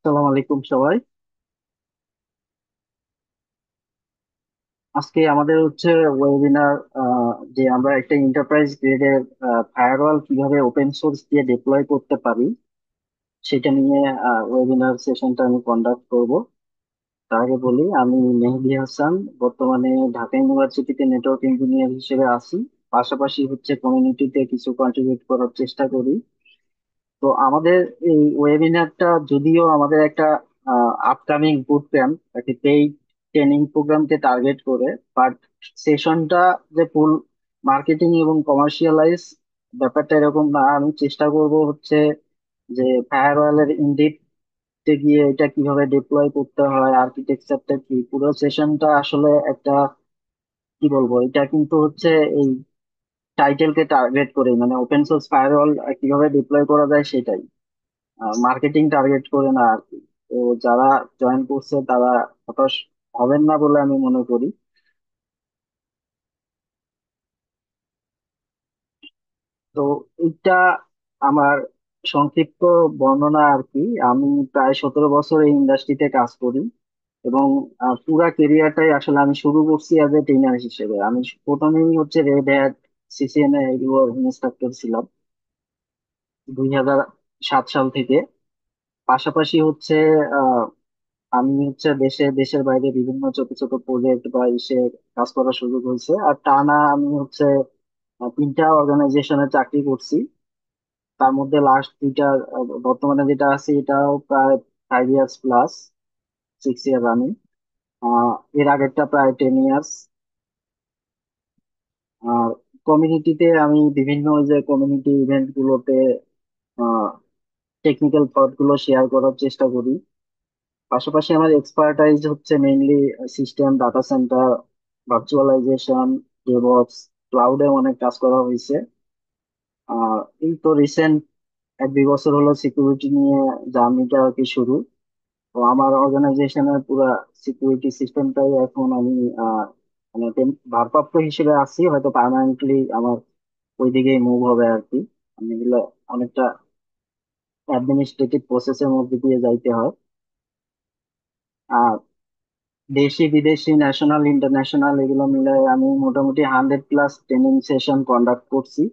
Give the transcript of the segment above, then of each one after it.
আসসালামু আলাইকুম সবাই। আজকে আমাদের হচ্ছে ওয়েবিনার, যে আমরা একটা এন্টারপ্রাইজ গ্রেডের ফায়ারওয়াল কিভাবে ওপেন সোর্স দিয়ে ডিপ্লয় করতে পারি সেটা নিয়ে ওয়েবিনার সেশনটা আমি কন্ডাক্ট করব। তার আগে বলি, আমি মেহেদী হাসান, বর্তমানে ঢাকা ইউনিভার্সিটিতে নেটওয়ার্ক ইঞ্জিনিয়ার হিসেবে আছি। পাশাপাশি হচ্ছে কমিউনিটিতে কিছু কন্ট্রিবিউট করার চেষ্টা করি। তো আমাদের এই ওয়েবিনারটা যদিও আমাদের একটা আপকামিং বুট ক্যাম্প, একটা পেইড ট্রেনিং প্রোগ্রামকে টার্গেট করে, বাট সেশনটা যে ফুল মার্কেটিং এবং কমার্শিয়ালাইজ ব্যাপারটা এরকম না। আমি চেষ্টা করব হচ্ছে যে ফায়ারওয়ালের ইনডিপতে গিয়ে এটা কিভাবে ডিপ্লয় করতে হয়, আর্কিটেকচারটা কি, পুরো সেশনটা আসলে একটা কি বলবো, এটা কিন্তু হচ্ছে এই টাইটেলকে টার্গেট করে, মানে ওপেন সোর্স ফায়ারওয়াল কিভাবে ডিপ্লয় করা যায় সেটাই, মার্কেটিং টার্গেট করে না আর কি। তো যারা জয়েন করছে তারা হতাশ হবেন না বলে আমি মনে করি। তো এটা আমার সংক্ষিপ্ত বর্ণনা আর কি। আমি প্রায় 17 বছর এই ইন্ডাস্ট্রিতে কাজ করি এবং পুরা কেরিয়ারটাই আসলে আমি শুরু করছি অ্যাজ এ ট্রেনার হিসেবে। আমি প্রথমেই হচ্ছে রেড হ্যাট, সিসিএনএ এগুলোর ইনস্ট্রাক্টর ছিলাম 2007 সাল থেকে। পাশাপাশি হচ্ছে আমি হচ্ছে দেশের বাইরে বিভিন্ন ছোট ছোট প্রজেক্ট বা ইসে কাজ করার সুযোগ হয়েছে। আর টানা আমি হচ্ছে 3টা অর্গানাইজেশনে চাকরি করছি। তার মধ্যে লাস্ট 2টা, বর্তমানে যেটা আছে এটাও প্রায় 5 ইয়ার্স প্লাস, 6 ইয়ার রানিং। এর আগেরটা প্রায় 10 ইয়ার্স। আর কমিউনিটিতে আমি বিভিন্ন ওই যে কমিউনিটি ইভেন্ট গুলোতে টেকনিক্যাল থট গুলো শেয়ার করার চেষ্টা করি। পাশাপাশি আমার এক্সপার্টাইজ হচ্ছে mainly system, data centre, virtualisation, DevOps, ক্লাউডে অনেক কাজ করা হয়েছে। এই তো রিসেন্ট 1-2 বছর হলো সিকিউরিটি নিয়ে জার্নিটা আর কি শুরু। তো আমার অর্গানাইজেশনের পুরো সিকিউরিটি সিস্টেমটাই এখন আমি আহ, মানে ভারপ্রাপ্ত হিসেবে আছি, হয়তো পার্মানেন্টলি আমার ওইদিকেই মুভ হবে আর কি। আমি এগুলো অনেকটা অ্যাডমিনিস্ট্রেটিভ প্রসেসের মধ্যে দিয়ে যাইতে হয়। আর দেশি বিদেশি ন্যাশনাল ইন্টারন্যাশনাল এগুলো মিলে আমি মোটামুটি 100+ ট্রেনিং সেশন কন্ডাক্ট করছি।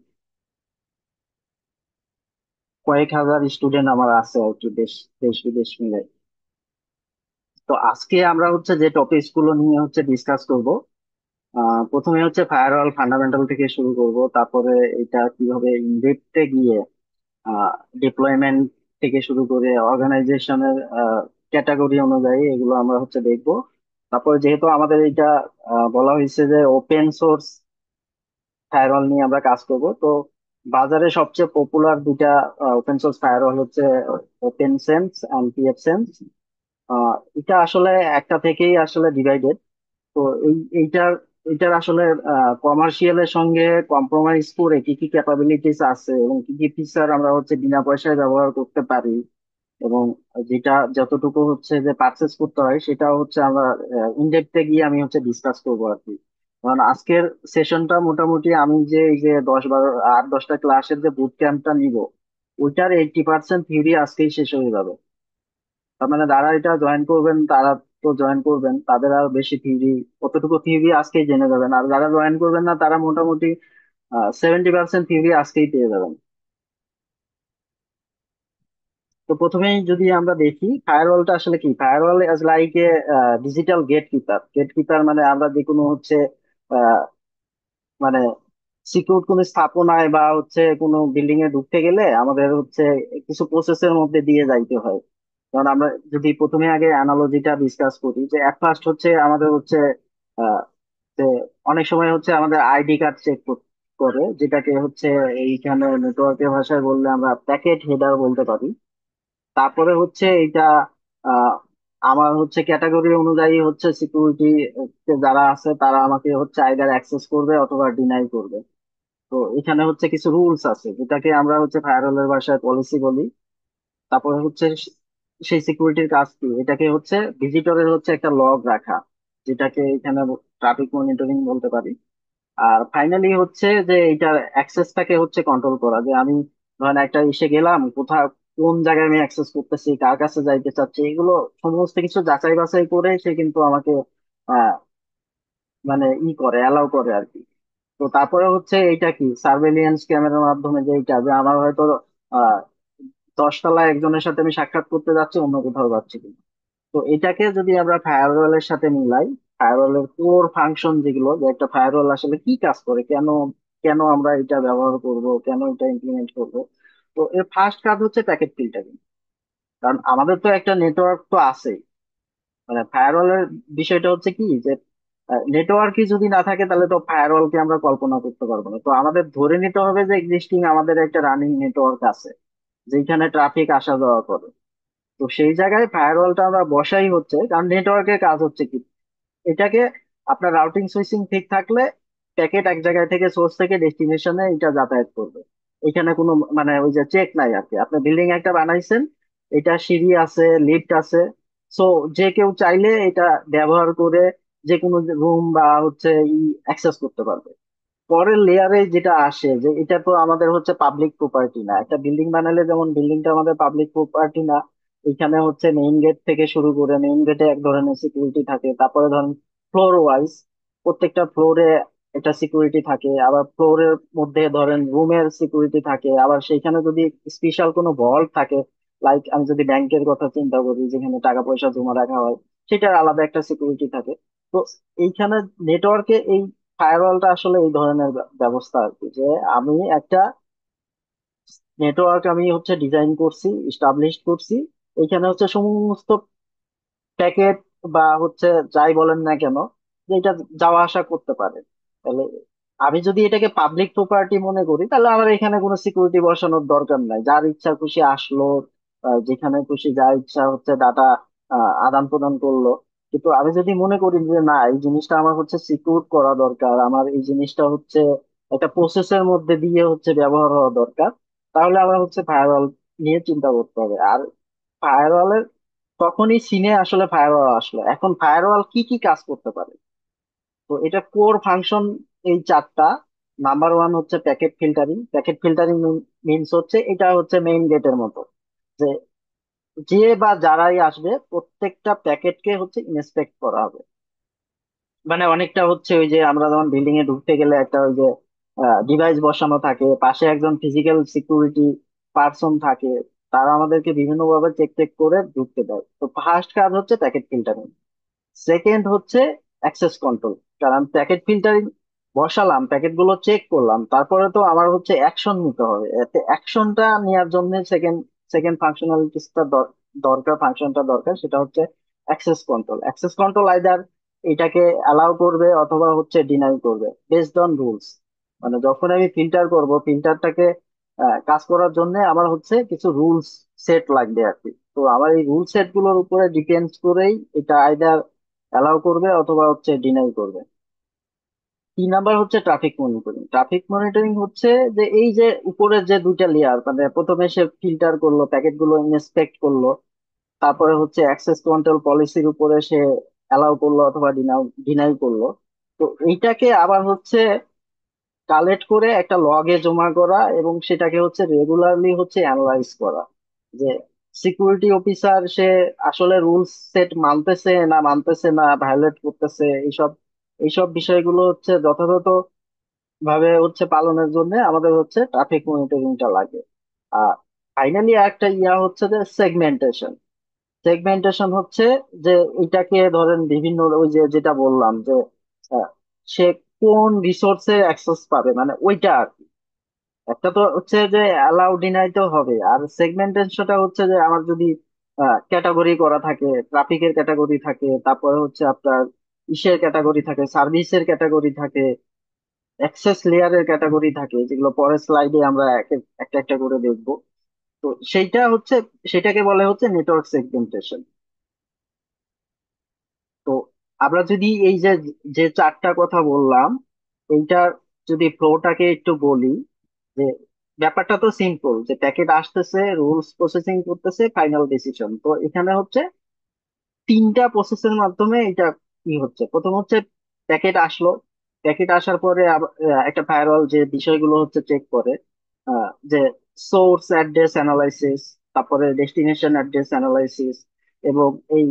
কয়েক হাজার স্টুডেন্ট আমার আছে আর কি, দেশ দেশ বিদেশ মিলে। তো আজকে আমরা হচ্ছে যে টপিকস গুলো নিয়ে হচ্ছে ডিসকাস করব, প্রথমে হচ্ছে ফায়ারওয়াল ফান্ডামেন্টাল থেকে শুরু করব, তারপরে এটা কিভাবে ইনডেপথে গিয়ে ডিপ্লয়মেন্ট থেকে শুরু করে অর্গানাইজেশনের ক্যাটাগরি অনুযায়ী এগুলো আমরা হচ্ছে দেখব। তারপরে যেহেতু আমাদের এটা বলা হয়েছে যে ওপেন সোর্স ফায়ারওয়াল নিয়ে আমরা কাজ করব, তো বাজারে সবচেয়ে পপুলার 2টা ওপেন সোর্স ফায়ারওয়াল হচ্ছে open sense and PF sense. এটা আসলে একটা থেকেই আসলে ডিভাইডেড। তো এইটার এটার আসলে কমার্শিয়ালের সঙ্গে কম্প্রোমাইজ করে কি কি ক্যাপাবিলিটিস আছে এবং কি কি ফিচার আমরা হচ্ছে বিনা পয়সায় ব্যবহার করতে পারি, এবং যেটা যতটুকু হচ্ছে যে পারচেস করতে হয় সেটাও হচ্ছে আমরা ইনডেপথে গিয়ে আমি হচ্ছে ডিসকাস করবো আর কি। কারণ আজকের সেশনটা মোটামুটি আমি যে এই যে 8-10টা ক্লাসের যে বুট ক্যাম্পটা নিব, ওইটার 80% থিওরি আজকেই শেষ হয়ে যাবে। তার মানে যারা এটা জয়েন করবেন তারা তো জয়েন করবেন, তাদের আর বেশি থিওরি, কতটুকু থিওরি আজকেই জেনে যাবেন। আর যারা জয়েন করবেন না তারা মোটামুটি 70% থিওরি আজকেই পেয়ে যাবেন। তো প্রথমেই যদি আমরা দেখি ফায়ারওয়ালটা আসলে কি। Firewall is like a digital gatekeeper. Gatekeeper মানে আমরা যে কোনো হচ্ছে আহ, মানে সিকিউর কোনো স্থাপনায় বা হচ্ছে কোনো বিল্ডিং এ ঢুকতে গেলে আমাদের হচ্ছে কিছু প্রসেসের মধ্যে দিয়ে যাইতে হয়। কারণ আমরা যদি প্রথমে আগে অ্যানালজিটা ডিসকাস করি, যে এক ফার্স্ট হচ্ছে আমাদের হচ্ছে আহ, যে অনেক সময় হচ্ছে আমাদের আইডি কার্ড চেক করে, যেটাকে হচ্ছে এইখানে নেটওয়ার্কের ভাষায় বললে আমরা প্যাকেট হেডার বলতে পারি। তারপরে হচ্ছে এটা আহ, আমার হচ্ছে ক্যাটাগরি অনুযায়ী হচ্ছে সিকিউরিটি যারা আছে তারা আমাকে হচ্ছে আইদার অ্যাক্সেস করবে অথবা ডিনাই করবে। তো এখানে হচ্ছে কিছু রুলস আছে যেটাকে আমরা হচ্ছে ফায়ারওয়ালের ভাষায় পলিসি বলি। তারপরে হচ্ছে সেই সিকিউরিটির কাজ কি, এটাকে হচ্ছে ভিজিটরের হচ্ছে একটা লগ রাখা, যেটাকে এখানে ট্রাফিক মনিটরিং বলতে পারি। আর ফাইনালি হচ্ছে যে এইটার অ্যাক্সেসটাকে হচ্ছে কন্ট্রোল করা, যে আমি ধরেন একটা এসে গেলাম কোথাও, কোন জায়গায় আমি অ্যাক্সেস করতেছি, কার কাছে যাইতে চাচ্ছি, এগুলো সমস্ত কিছু যাচাই বাছাই করে সে কিন্তু আমাকে আহ মানে করে অ্যালাউ করে আর কি। তো তারপরে হচ্ছে এইটা কি সার্ভেলিয়েন্স ক্যামেরার মাধ্যমে যে এইটা যে আমার হয়তো আহ 10 তলায় একজনের সাথে আমি সাক্ষাৎ করতে যাচ্ছি, অন্য কোথাও যাচ্ছি কিনা। তো এটাকে যদি আমরা ফায়ারওয়াল এর সাথে মিলাই, ফায়ারওয়াল এর কোর ফাংশন যেগুলো, যে একটা ফায়ারওয়াল আসলে কি কাজ করে, কেন কেন আমরা এটা ব্যবহার করব, কেন এটা ইমপ্লিমেন্ট করব। তো এর ফার্স্ট কাজ হচ্ছে প্যাকেট ফিল্টারিং। কারণ আমাদের তো একটা নেটওয়ার্ক তো আছেই। মানে ফায়ারওয়ালের বিষয়টা হচ্ছে কি যে নেটওয়ার্কই যদি না থাকে তাহলে তো ফায়ারওয়ালকে আমরা কল্পনা করতে পারবো না। তো আমাদের ধরে নিতে হবে যে এক্সিস্টিং আমাদের একটা রানিং নেটওয়ার্ক আছে যেখানে ট্রাফিক আসা যাওয়া করে। তো সেই জায়গায় ফায়ারওয়ালটা আমরা বসাই হচ্ছে, কারণ নেটওয়ার্কের কাজ হচ্ছে কি এটাকে আপনার রাউটিং সুইচিং ঠিক থাকলে প্যাকেট এক জায়গায় থেকে সোর্স থেকে ডেস্টিনেশনে এটা যাতায়াত করবে। এখানে কোনো মানে ওই যে চেক নাই আর কি। আপনি বিল্ডিং একটা বানাইছেন, এটা সিঁড়ি আছে, লিফট আছে, সো যে কেউ চাইলে এটা ব্যবহার করে যে কোনো রুম বা হচ্ছে অ্যাক্সেস করতে পারবে। পরের লেয়ারে যেটা আসে যে এটা তো আমাদের হচ্ছে পাবলিক প্রপার্টি না। একটা বিল্ডিং বানালে যেমন বিল্ডিংটা আমাদের পাবলিক প্রপার্টি না, এখানে হচ্ছে মেইন গেট থেকে শুরু করে মেইন গেটে এক ধরনের সিকিউরিটি থাকে, তারপরে ধরেন ফ্লোর ওয়াইজ প্রত্যেকটা ফ্লোরে একটা সিকিউরিটি থাকে, আবার ফ্লোরের মধ্যে ধরেন রুমের সিকিউরিটি থাকে, আবার সেইখানে যদি স্পেশাল কোনো ভল্ট থাকে, লাইক আমি যদি ব্যাংকের কথা চিন্তা করি যেখানে টাকা পয়সা জমা রাখা হয়, সেটার আলাদা একটা সিকিউরিটি থাকে। তো এইখানে নেটওয়ার্কে এই ফায়ারওয়ালটা আসলে এই ধরনের ব্যবস্থা আর কি, যে আমি একটা নেটওয়ার্ক আমি হচ্ছে ডিজাইন করছি, স্টাবলিশ করছি। এইখানে হচ্ছে সমস্ত প্যাকেট বা হচ্ছে যাই বলেন না কেন যে এটা যাওয়া আসা করতে পারে। তাহলে আমি যদি এটাকে পাবলিক প্রপার্টি মনে করি তাহলে আমার এখানে কোনো সিকিউরিটি বসানোর দরকার নাই, যার ইচ্ছা খুশি আসলো, যেখানে খুশি যা ইচ্ছা হচ্ছে ডাটা আদান প্রদান করলো। কিন্তু আমি যদি মনে করি যে না, এই জিনিসটা আমার হচ্ছে সিকিউর করা দরকার, আমার এই জিনিসটা হচ্ছে একটা প্রসেসের মধ্যে দিয়ে হচ্ছে ব্যবহার হওয়া দরকার, তাহলে আমার হচ্ছে ফায়ারওয়াল নিয়ে চিন্তা করতে হবে। আর ফায়ারওয়ালের তখনই সিনে আসলে ফায়ারওয়াল আসলো। এখন ফায়ারওয়াল কি কি কাজ করতে পারে, তো এটা কোর ফাংশন এই চারটা। নাম্বার ওয়ান হচ্ছে packet filtering. Packet filtering means হচ্ছে এটা হচ্ছে মেইন গেটের মতো, যে যে বা যারাই আসবে প্রত্যেকটা প্যাকেটকে হচ্ছে ইন্সপেক্ট করা হবে। মানে অনেকটা হচ্ছে ওই যে আমরা যখন বিল্ডিং এ ঢুকতে গেলে একটা ওই যে ডিভাইস বসানো থাকে, পাশে একজন ফিজিক্যাল সিকিউরিটি পার্সন থাকে, তারা আমাদেরকে বিভিন্ন ভাবে চেক চেক করে ঢুকতে দেয়। তো ফার্স্ট কাজ হচ্ছে প্যাকেট ফিল্টারিং। সেকেন্ড হচ্ছে অ্যাক্সেস কন্ট্রোল। কারণ প্যাকেট ফিল্টারিং বসালাম, প্যাকেট গুলো চেক করলাম, তারপরে তো আমার হচ্ছে অ্যাকশন নিতে হবে। এতে অ্যাকশনটা নেওয়ার জন্য সেকেন্ড সেকেন্ড ফাংশনালিটিসটা দরকার, ফাংশনটা দরকার, সেটা হচ্ছে access control. Access control either এটাকে অ্যালাউ করবে অথবা হচ্ছে ডিনাই করবে বেসড অন রুলস। মানে যখন আমি ফিল্টার করব, ফিল্টারটাকে কাজ করার জন্য আমার হচ্ছে কিছু রুলস সেট লাগবে আর কি। তো আমার এই রুল সেট গুলোর উপরে ডিপেন্ড করেই এটা আইদার অ্যালাউ করবে অথবা হচ্ছে ডিনাই করবে। 3 নাম্বার হচ্ছে ট্রাফিক মনিটরিং। ট্রাফিক মনিটরিং হচ্ছে যে এই যে উপরের যে দুইটা লেয়ার, মানে প্রথমে সে ফিল্টার করলো, প্যাকেট গুলো ইন্সপেক্ট করলো, তারপরে হচ্ছে অ্যাক্সেস কন্ট্রোল পলিসির উপরে সে অ্যালাউ করলো অথবা ডিনাই করলো। তো এইটাকে আবার হচ্ছে কালেক্ট করে একটা লগে জমা করা এবং সেটাকে হচ্ছে রেগুলারলি হচ্ছে অ্যানালাইজ করা, যে সিকিউরিটি অফিসার সে আসলে রুলস সেট মানতেছে না মানতেছে না, ভায়োলেট করতেছে, এইসব এইসব বিষয়গুলো হচ্ছে যথাযথ ভাবে হচ্ছে পালনের জন্য আমাদের হচ্ছে ট্রাফিক মনিটরিংটা লাগে। আর ফাইনালি একটা ইয়া হচ্ছে যে সেগমেন্টেশন। সেগমেন্টেশন হচ্ছে যে এটাকে ধরেন বিভিন্ন ওই যে যেটা বললাম যে আহ, সে কোন রিসোর্সে অ্যাক্সেস পাবে, মানে ওইটা আর কি। একটা তো হচ্ছে যে অ্যালাউ ডিনাই তো হবে, আর সেগমেন্টেশনটা হচ্ছে যে আমার যদি ক্যাটাগরি করা থাকে, ট্রাফিকের ক্যাটাগরি থাকে, তারপরে হচ্ছে আপনার ইসের ক্যাটাগরি থাকে, সার্ভিসের ক্যাটাগরি থাকে, অ্যাক্সেস লেয়ারের ক্যাটাগরি থাকে, যেগুলো পরের স্লাইডে আমরা একটা একটা করে দেখবো। তো সেইটা হচ্ছে, সেটাকে বলে হচ্ছে নেটওয়ার্ক সেগমেন্টেশন। তো আমরা যদি এই যে যে চারটা কথা বললাম, এইটা যদি ফ্লোটাকে একটু বলি, যে ব্যাপারটা তো সিম্পল, যে প্যাকেট আসতেছে, রুলস প্রসেসিং করতেছে, ফাইনাল ডিসিশন। তো এখানে হচ্ছে 3টা প্রসেসের মাধ্যমে এটা কি হচ্ছে। প্রথম হচ্ছে প্যাকেট আসলো, প্যাকেট আসার পরে একটা ফায়ারওয়াল যে বিষয়গুলো হচ্ছে চেক করে, যে সোর্স অ্যাড্রেস অ্যানালাইসিস, তারপরে ডেস্টিনেশন অ্যাড্রেস অ্যানালাইসিস, এবং এই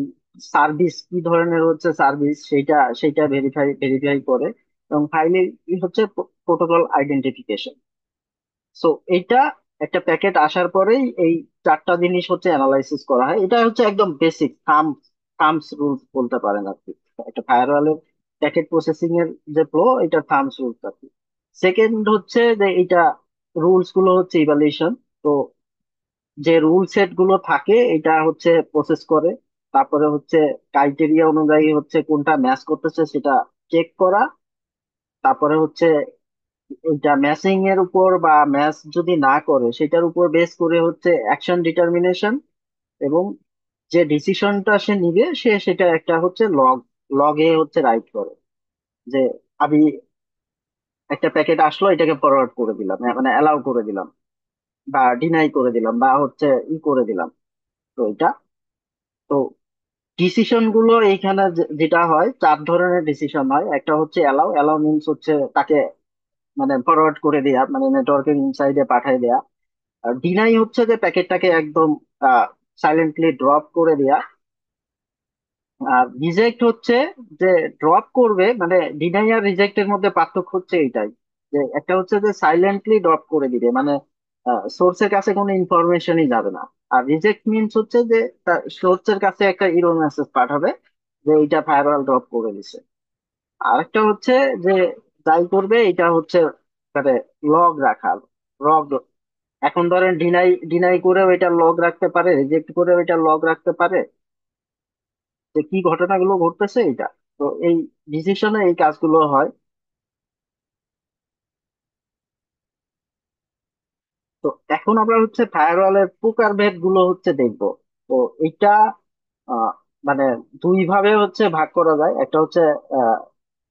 সার্ভিস কি ধরনের হচ্ছে সার্ভিস সেটা সেটা ভেরিফাই করে, এবং ফাইনালি হচ্ছে প্রোটোকল আইডেন্টিফিকেশন। সো এইটা একটা প্যাকেট আসার পরেই এই চারটা জিনিস হচ্ছে অ্যানালাইসিস করা হয়। এটা হচ্ছে একদম বেসিক থামস রুলস বলতে পারেন আর কি। একটা ফায়ারওয়ালের প্যাকেট প্রসেসিং এর যে ফ্লো, এটা থামস রুলস আর কি। সেকেন্ড হচ্ছে যে এটা রুলস গুলো হচ্ছে ইভালুয়েশন। তো যে রুল সেট গুলো থাকে এটা হচ্ছে প্রসেস করে, তারপরে হচ্ছে ক্রাইটেরিয়া অনুযায়ী হচ্ছে কোনটা ম্যাচ করতেছে সেটা চেক করা, তারপরে হচ্ছে এটা ম্যাচিং এর উপর বা ম্যাচ যদি না করে সেটার উপর বেস করে হচ্ছে অ্যাকশন ডিটারমিনেশন, এবং যে ডিসিশনটা সে নিবে সেটা একটা হচ্ছে লগে হচ্ছে রাইট করে, যে আমি একটা প্যাকেট আসলো এটাকে ফরওয়ার্ড করে দিলাম, মানে অ্যালাউ করে দিলাম বা ডিনাই করে দিলাম বা হচ্ছে ই করে দিলাম। তো এটা, তো ডিসিশন গুলো এইখানে যেটা হয়, চার ধরনের ডিসিশন হয়। একটা হচ্ছে অ্যালাউ, অ্যালাউ মিনস হচ্ছে তাকে মানে ফরওয়ার্ড করে দেয়া, মানে নেটওয়ার্কের ইনসাইডে পাঠিয়ে দেয়া। আর ডিনাই হচ্ছে যে প্যাকেটটাকে একদম সাইলেন্টলি ড্রপ করে দেয়া। আর রিজেক্ট হচ্ছে যে ড্রপ করবে, মানে ডিনাই আর রিজেক্টের মধ্যে পার্থক্য হচ্ছে এইটাই, যে একটা হচ্ছে যে সাইলেন্টলি ড্রপ করে দিবে, মানে সোর্সের কাছে কোনো ইনফরমেশনই যাবে না। আর রিজেক্ট মিনস হচ্ছে যে সোর্সের কাছে একটা ইরর মেসেজ পাঠাবে যে এইটা ফায়ারওয়াল ড্রপ করে দিছে। আরেকটা হচ্ছে যে যাই করবে এটা হচ্ছে মানে লগ রাখা, লগ। এখন ধরেন ডিনাই ডিনাই করেও এটা লগ রাখতে পারে, রিজেক্ট করেও এটা লগ রাখতে পারে, যে কি ঘটনাগুলো ঘটতেছে এটা। তো এই ডিসিশনে এই কাজগুলো হয়। তো এখন আমরা হচ্ছে ফায়ারওয়ালের প্রকারভেদ গুলো হচ্ছে দেখবো। তো এটা আহ, মানে দুই ভাবে হচ্ছে ভাগ করা যায়। একটা হচ্ছে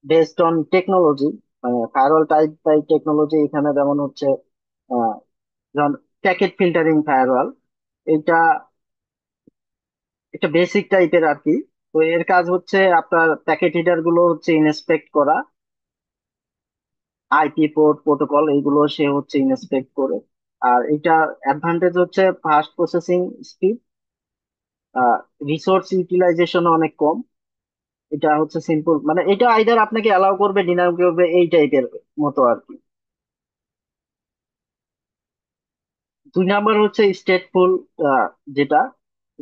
বেসড অন টেকনোলজি, মানে ফায়ারওয়াল টাইপ বাই টেকনোলজি। এখানে যেমন হচ্ছে আহ, যেমন প্যাকেট ফিল্টারিং ফায়ারওয়াল, এটা একটা বেসিক টাইপের আর কি। তো এর কাজ হচ্ছে আপনার প্যাকেট হিডার গুলো হচ্ছে ইনস্পেক্ট করা, আইপি পোর্ট প্রোটোকল এইগুলো সে হচ্ছে ইনস্পেক্ট করে। আর এটা অ্যাডভান্টেজ হচ্ছে fast processing speed, resource utilisation অনেক কম। এটা হচ্ছে সিম্পল, মানে এটা আইদার আপনাকে অ্যালাউ করবে ডিনাই করবে এই টাইপের মতো আর কি। দুই নাম্বার হচ্ছে স্টেটফুল, যেটা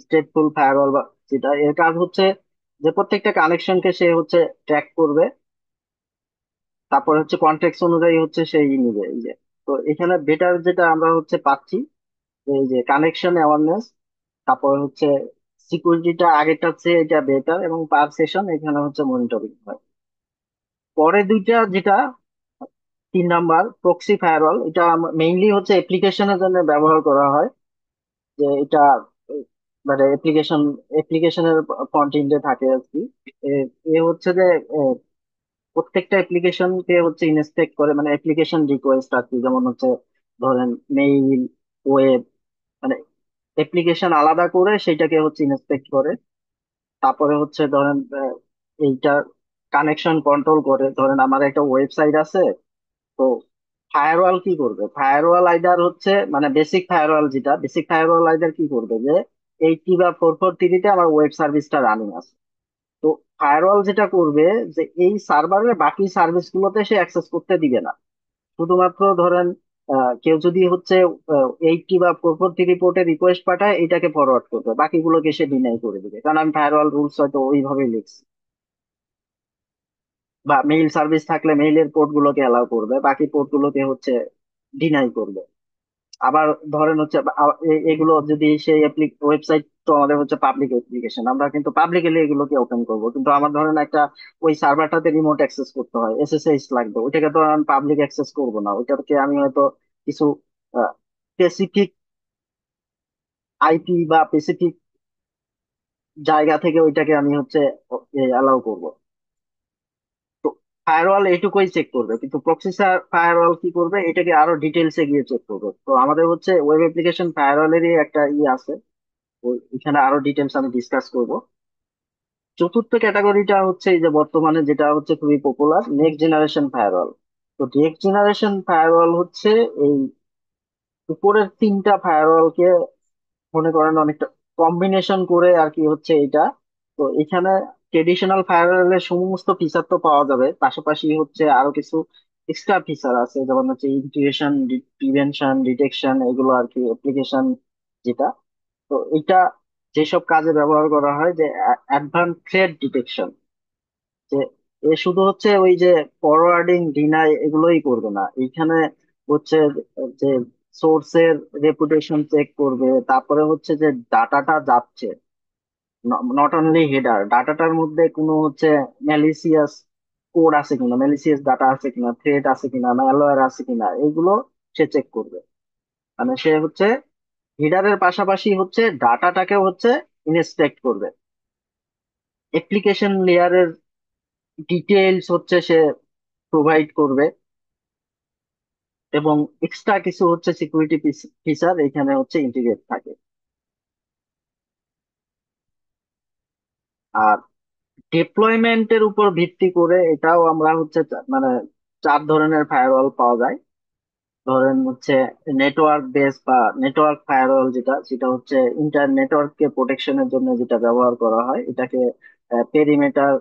স্টেটফুল ফায়ারওয়াল বা যেটা, এর কাজ হচ্ছে যে প্রত্যেকটা কানেকশনকে সে হচ্ছে ট্র্যাক করবে, তারপর হচ্ছে কন্টেক্সট অনুযায়ী হচ্ছে সেই নিবে এই যে। তো এখানে বেটার যেটা আমরা হচ্ছে পাচ্ছি, এই যে কানেকশন অ্যাওয়ারনেস, তারপর হচ্ছে সিকিউরিটিটা আগেরটার চেয়ে এটা বেটার, এবং পার সেশন এখানে হচ্ছে মনিটরিং হয়। পরে দুইটা যেটা, তিন নাম্বার প্রক্সি ফায়ারওয়াল, এটা মেইনলি হচ্ছে অ্যাপ্লিকেশনের জন্য ব্যবহার করা হয়। যে এটা আহ, মানে অ্যাপ্লিকেশনের ফ্রন্ট এন্ডে থাকে আর কি। এ এ হচ্ছে যে প্রত্যেকটা অ্যাপ্লিকেশনকে হচ্ছে ইনস্পেক্ট করে, মানে অ্যাপ্লিকেশন রিকোয়েস্ট আর কি। যেমন হচ্ছে ধরেন মেইল, ওয়েব, মানে অ্যাপ্লিকেশন আলাদা করে সেটাকে হচ্ছে ইনস্পেক্ট করে। তারপরে হচ্ছে ধরেন এইটা কানেকশন কন্ট্রোল করে। ধরেন আমার একটা ওয়েবসাইট আছে, তো ফায়ারওয়াল কি করবে, ফায়ারওয়াল আইদার হচ্ছে মানে বেসিক ফায়ারওয়াল আইদার কি করবে, যে 80 বা 443-তে আমার ওয়েব সার্ভিসটা রানিং আছে। তো ফায়ারওয়াল যেটা করবে, যে এই সার্ভারের বাকি সার্ভিস গুলোতে সে অ্যাক্সেস করতে দিবে না। শুধুমাত্র ধরেন কেউ যদি হচ্ছে 80 বা 443 পোর্টে রিকোয়েস্ট পাঠায়, এটাকে ফরওয়ার্ড করবে, বাকিগুলোকে সে ডিনাই করে দিবে, কারণ আমি ফায়ারওয়াল রুলস হয়তো ওইভাবে লিখছি। বা মেইল সার্ভিস থাকলে মেইলের পোর্ট গুলোকে অ্যালাউ করবে, বাকি পোর্ট গুলোকে হচ্ছে ডিনাই করবে। আবার ধরেন হচ্ছে এগুলো যদি সেই ওয়েবসাইট, তো আমাদের হচ্ছে পাবলিক অ্যাপ্লিকেশন, আমরা কিন্তু পাবলিকলি এগুলোকে ওপেন করব, কিন্তু আমার ধরেন একটা ওই সার্ভারটাতে রিমোট অ্যাক্সেস করতে হয়, এসএসএইচ লাগবে, ওইটাকে তো আমি পাবলিক অ্যাক্সেস করব না। ওইটাকে আমি হয়তো কিছু স্পেসিফিক আইপি বা স্পেসিফিক জায়গা থেকে ওইটাকে আমি হচ্ছে অ্যালাউ করব। তো ফায়ারওয়াল এইটুকুই চেক করবে, কিন্তু প্রক্সি ফায়ারওয়াল কি করবে, এটাকে আরো ডিটেলসে গিয়ে চেক করবে। তো আমাদের হচ্ছে ওয়েব অ্যাপ্লিকেশন ফায়ারওয়ালেরই একটা আছে, এখানে আরো ডিটেলস আমি ডিসকাস করব। চতুর্থ ক্যাটাগরিটা হচ্ছে এই যে বর্তমানে যেটা হচ্ছে খুবই পপুলার, নেক্সট জেনারেশন ফায়ারওয়াল। তো নেক্সট জেনারেশন ফায়ারওয়াল হচ্ছে এই উপরের তিনটা ফায়ারওয়ালকে মনে করেন অনেকটা কম্বিনেশন করে আর কি হচ্ছে এটা। তো এখানে ট্রেডিশনাল ফায়ারওয়ালের সমস্ত ফিচার তো পাওয়া যাবে, পাশাপাশি হচ্ছে আরো কিছু এক্সট্রা ফিচার আছে, যেমন হচ্ছে ইন্টিগ্রেশন, প্রিভেনশন, ডিটেকশন, এগুলো আর কি অ্যাপ্লিকেশন যেটা। তো এটা যেসব কাজে ব্যবহার করা হয়, যে অ্যাডভান্স থ্রেট ডিটেকশন, যে এ শুধু হচ্ছে ওই যে ফরওয়ার্ডিং ডিনাই এগুলোই করবে না, এখানে হচ্ছে যে সোর্সের রেপুটেশন চেক করবে, তারপরে হচ্ছে যে ডাটাটা যাচ্ছে, নট অনলি হেডার, ডাটাটার মধ্যে কোনো হচ্ছে ম্যালিসিয়াস কোড আছে কিনা, ম্যালিসিয়াস ডাটা আছে কিনা, থ্রেড আছে কিনা, ম্যালওয়্যার আছে কিনা, এগুলো সে চেক করবে। মানে সে হচ্ছে হেডারের পাশাপাশি হচ্ছে ডাটাটাকেও হচ্ছে ইনস্পেক্ট করবে, অ্যাপ্লিকেশন লেয়ারের ডিটেইলস হচ্ছে সে প্রোভাইড করবে, এবং এক্সট্রা কিছু হচ্ছে সিকিউরিটি ফিচার এখানে হচ্ছে ইন্টিগ্রেট থাকে। আর ডিপ্লয়মেন্টের উপর ভিত্তি করে এটাও আমরা হচ্ছে মানে চার ধরনের ফায়ারওয়াল পাওয়া যায়। ধরেন হচ্ছে নেটওয়ার্ক বেস বা নেটওয়ার্ক ফায়ারওয়াল, যেটা সেটা হচ্ছে ইন্টার নেটওয়ার্ককে প্রোটেকশনের জন্য যেটা ব্যবহার করা হয়, এটাকে পেরিমিটার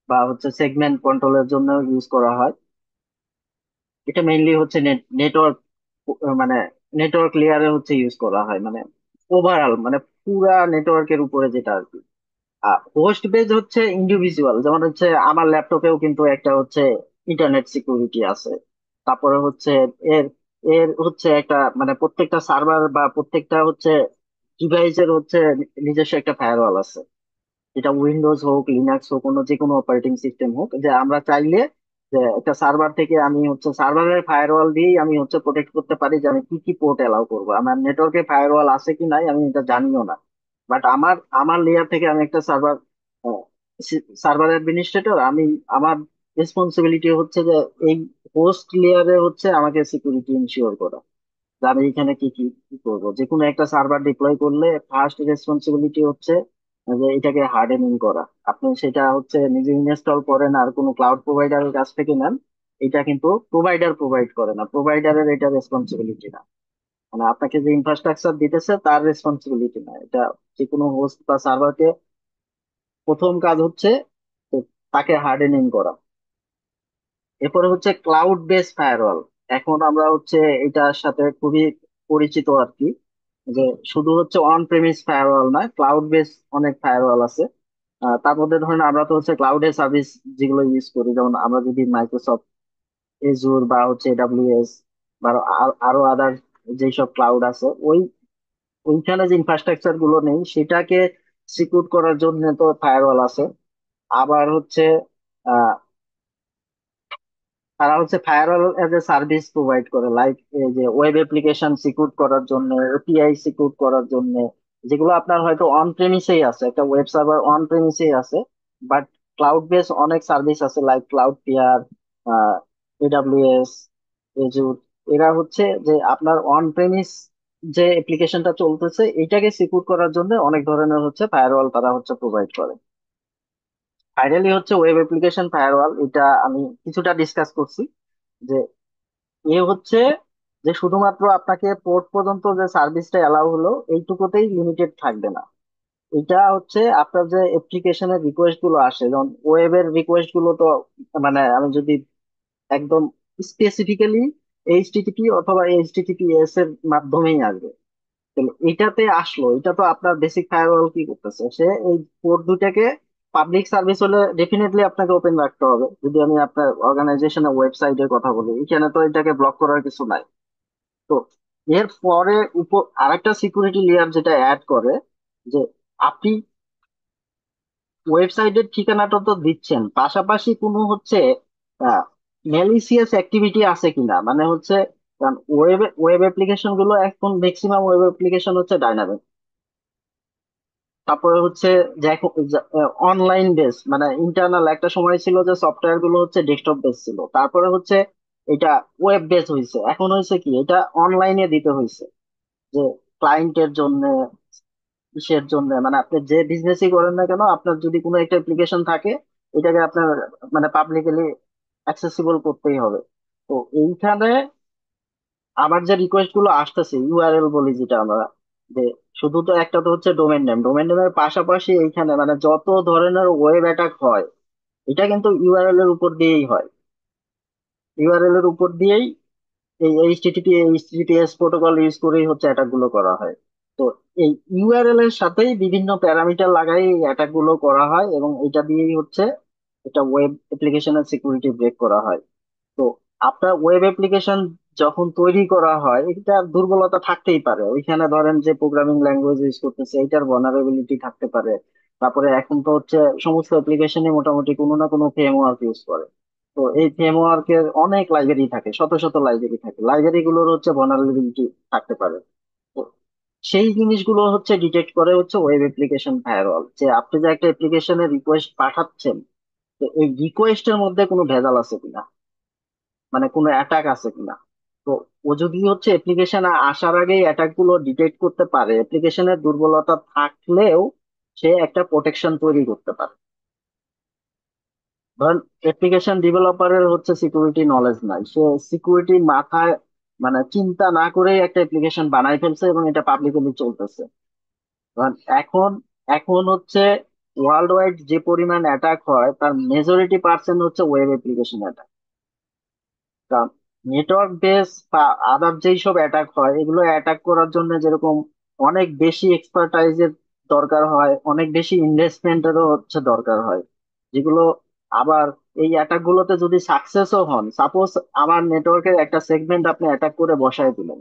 বা হচ্ছে সেগমেন্ট কন্ট্রোলের জন্য ইউজ করা হয়। এটা মেইনলি হচ্ছে নেটওয়ার্ক, মানে নেটওয়ার্ক লেয়ারে হচ্ছে ইউজ করা হয়, মানে ওভারঅল মানে পুরা নেটওয়ার্কের উপরে যেটা আর কি। হোস্ট বেজ হচ্ছে ইন্ডিভিজুয়াল, যেমন হচ্ছে আমার ল্যাপটপেও কিন্তু একটা হচ্ছে ইন্টারনেট সিকিউরিটি আছে। তারপরে হচ্ছে এর এর হচ্ছে একটা মানে প্রত্যেকটা সার্ভার বা প্রত্যেকটা হচ্ছে ডিভাইসের হচ্ছে নিজস্ব একটা ফায়ারওয়াল আছে, যেটা উইন্ডোজ হোক, লিনাক্স হোক, অন্য যে কোনো অপারেটিং সিস্টেম হোক, যে আমরা চাইলে যে একটা সার্ভার থেকে আমি হচ্ছে সার্ভারের ফায়ারওয়াল দিয়েই আমি হচ্ছে প্রোটেক্ট করতে পারি, যে আমি কি কি পোর্ট এলাও করবো। আমার নেটওয়ার্কে ফায়ারওয়াল আছে কি নাই আমি এটা জানিও না, বাট আমার আমার লেয়ার থেকে আমি একটা সার্ভার অ্যাডমিনিস্ট্রেটর, আমি আমার রেসপন্সিবিলিটি হচ্ছে যে এই হোস্ট লেয়ারে হচ্ছে আমাকে সিকিউরিটি ইনশিওর করা, যে আমি এখানে কি কি কি করবো। যে কোনো একটা সার্ভার ডিপ্লয় করলে ফার্স্ট রেসপন্সিবিলিটি হচ্ছে যে এটাকে হার্ডেনিং করা। আপনি সেটা হচ্ছে নিজে ইনস্টল করেন আর কোনো ক্লাউড প্রোভাইডারের কাছ থেকে নেন, এটা কিন্তু প্রোভাইডার প্রোভাইড করে না, প্রোভাইডারের এটা রেসপন্সিবিলিটি না। মানে আপনাকে যে ইনফ্রাস্ট্রাকচার দিতেছে তার রেসপন্সিবিলিটি না এটা। যে কোনো হোস্ট বা সার্ভারকে প্রথম কাজ হচ্ছে তো তাকে হার্ডেনিং করা। এরপরে হচ্ছে ক্লাউড বেস ফায়ারওয়াল। এখন আমরা হচ্ছে এটার সাথে খুবই পরিচিত আর কি, যে শুধু হচ্ছে অন প্রেমিস ফায়ারওয়াল না, ক্লাউড বেস অনেক ফায়ারওয়াল আছে। তার মধ্যে ধরেন আমরা তো হচ্ছে ক্লাউডের সার্ভিস যেগুলো ইউজ করি, যেমন আমরা যদি মাইক্রোসফট এজুর বা হচ্ছে এডাব্লিউএস বা আরো আদার যেসব ক্লাউড আছে, ওইখানে যে ইনফ্রাস্ট্রাকচার গুলো নেই সেটাকে সিকিউর করার জন্য তো ফায়ারওয়াল আছে। আবার হচ্ছে তারা হচ্ছে firewall as a service provide করে, লাইক এই যে ওয়েব অ্যাপ্লিকেশন সিকিউর করার জন্য, এপিআই সিকিউর করার জন্য, যেগুলো আপনার হয়তো অন প্রেমিসেই আছে, একটা ওয়েব সার্ভার অন প্রেমিসেই আছে, বাট ক্লাউড বেস অনেক সার্ভিস আছে লাইক ক্লাউড ফিয়ার, এডাব্লিউএস, এজুর। এরা হচ্ছে যে আপনার অন প্রেমিস যে অ্যাপ্লিকেশনটা চলতেছে এটাকে সিকিউর করার জন্য অনেক ধরনের হচ্ছে ফায়ারওয়াল তারা হচ্ছে প্রোভাইড করে। ফাইনালি হচ্ছে ওয়েব অ্যাপ্লিকেশন ফায়ারওয়াল, এটা আমি কিছুটা ডিসকাস করছি। যে এ হচ্ছে যে শুধুমাত্র আপনাকে পোর্ট পর্যন্ত যে সার্ভিসটা এলাও হলো এইটুকুতেই লিমিটেড থাকবে না। এটা হচ্ছে আপনার যে অ্যাপ্লিকেশনের রিকোয়েস্ট গুলো আসে, যেমন ওয়েবের রিকোয়েস্ট গুলো তো মানে আমি যদি একদম স্পেসিফিক্যালি এইচটিটিপি অথবা এইচটিটিপিএস এর মাধ্যমেই আসবে, তাহলে এটাতে আসলো, এটা তো আপনার বেসিক ফায়ারওয়াল কি করতেছে, সে এই পোর্ট দুটাকে পাবলিক সার্ভিস হলে ডেফিনেটলি আপনাকে ওপেন রাখতে হবে। যদি আমি আপনার অর্গানাইজেশনের ওয়েবসাইটের কথা বলি, এখানে তো এটাকে ব্লক করার কিছু নাই। তো এর পরে উপর আরেকটা সিকিউরিটি লেয়ার যেটা অ্যাড করে, যে আপনি ওয়েবসাইটের ঠিকানাটা তো দিচ্ছেন, পাশাপাশি কোনো হচ্ছে ম্যালিসিয়াস অ্যাক্টিভিটি আছে কিনা, মানে হচ্ছে ওয়েব ওয়েব অ্যাপ্লিকেশন গুলো এখন ম্যাক্সিমাম ওয়েব অ্যাপ্লিকেশন হচ্ছে ডাইনামিক। তারপরে হচ্ছে যে অনলাইন বেস, মানে ইন্টারনাল, একটা সময় ছিল যে সফটওয়্যার গুলো হচ্ছে ডেস্কটপ বেস ছিল, তারপরে হচ্ছে এটা ওয়েব বেস হয়েছে, এখন হয়েছে কি এটা অনলাইনে দিতে হয়েছে, যে ক্লায়েন্টের জন্য, কিসের জন্য, মানে আপনি যে বিজনেসই করেন না কেন আপনার যদি কোনো একটা অ্যাপ্লিকেশন থাকে এটাকে আপনার মানে পাবলিকলি অ্যাক্সেসিবল করতেই হবে। তো এইখানে আমার যে রিকোয়েস্ট গুলো আসতেছে, ইউআরএল বলি যেটা আমরা, যে শুধু তো একটা তো হচ্ছে ডোমেন নেমের পাশাপাশি এইখানে মানে যত ধরনের ওয়েব অ্যাটাক হয় এটা কিন্তু ইউআরএল এর উপর দিয়েই হয়। ইউআরএল এর উপর দিয়েই এই এইচটিটিপি এইচটিটিপিএস প্রোটোকল ইউজ করেই হচ্ছে অ্যাটাক গুলো করা হয়। তো এই ইউআরএল এর সাথেই বিভিন্ন প্যারামিটার লাগাই এই অ্যাটাক গুলো করা হয় এবং এটা দিয়েই হচ্ছে এটা ওয়েব অ্যাপ্লিকেশনের সিকিউরিটি ব্রেক করা হয়। তো আপনার ওয়েব অ্যাপ্লিকেশন যখন তৈরি করা হয় এটার দুর্বলতা থাকতেই পারে, ওইখানে ধরেন যে প্রোগ্রামিং ল্যাঙ্গুয়েজ ইউজ করতেছে এটার ভালনারেবিলিটি থাকতে পারে। তারপরে এখন তো হচ্ছে সমস্ত অ্যাপ্লিকেশনে মোটামুটি কোনো না কোনো ফ্রেমওয়ার্ক ইউজ করে। তো এই ফ্রেমওয়ার্কের অনেক লাইব্রেরি থাকে, শত শত লাইব্রেরি থাকে, লাইব্রেরি গুলোর হচ্ছে ভালনারেবিলিটি থাকতে পারে। তো সেই জিনিসগুলো হচ্ছে ডিটেক্ট করে হচ্ছে ওয়েব অ্যাপ্লিকেশন ফায়ারওয়াল, যে আপনি যে একটা অ্যাপ্লিকেশনের রিকোয়েস্ট পাঠাচ্ছেন তো এই রিকোয়েস্টের মধ্যে কোনো ভেজাল আছে কিনা, মানে কোনো অ্যাটাক আছে কিনা। তো ও যদি হচ্ছে অ্যাপ্লিকেশন আসার আগেই অ্যাটাক গুলো ডিটেক্ট করতে পারে, অ্যাপ্লিকেশনের দুর্বলতা থাকলেও সে একটা প্রোটেকশন তৈরি করতে পারে। ধরেন অ্যাপ্লিকেশন ডেভেলপারের হচ্ছে সিকিউরিটি নলেজ নাই, সে সিকিউরিটি মাথায় মানে চিন্তা না করেই একটা অ্যাপ্লিকেশন বানাই ফেলছে এবং এটা পাবলিকলি চলতেছে। ধরেন এখন এখন হচ্ছে ওয়ার্ল্ড ওয়াইড যে পরিমাণ অ্যাটাক হয় তার মেজরিটি পার্সেন্ট হচ্ছে ওয়েব অ্যাপ্লিকেশন অ্যাটাক। কারণ নেটওয়ার্ক বেস বা আদার যেই সব অ্যাটাক হয় এগুলো অ্যাটাক করার জন্য যেরকম অনেক বেশি এক্সপার্টাইজের দরকার হয়, অনেক বেশি ইনভেস্টমেন্টেরও হচ্ছে দরকার হয়, যেগুলো আবার এই অ্যাটাক গুলোতে যদি সাকসেসও হন, সাপোজ আমার নেটওয়ার্কের একটা সেগমেন্ট আপনি অ্যাটাক করে বসায় দিলেন,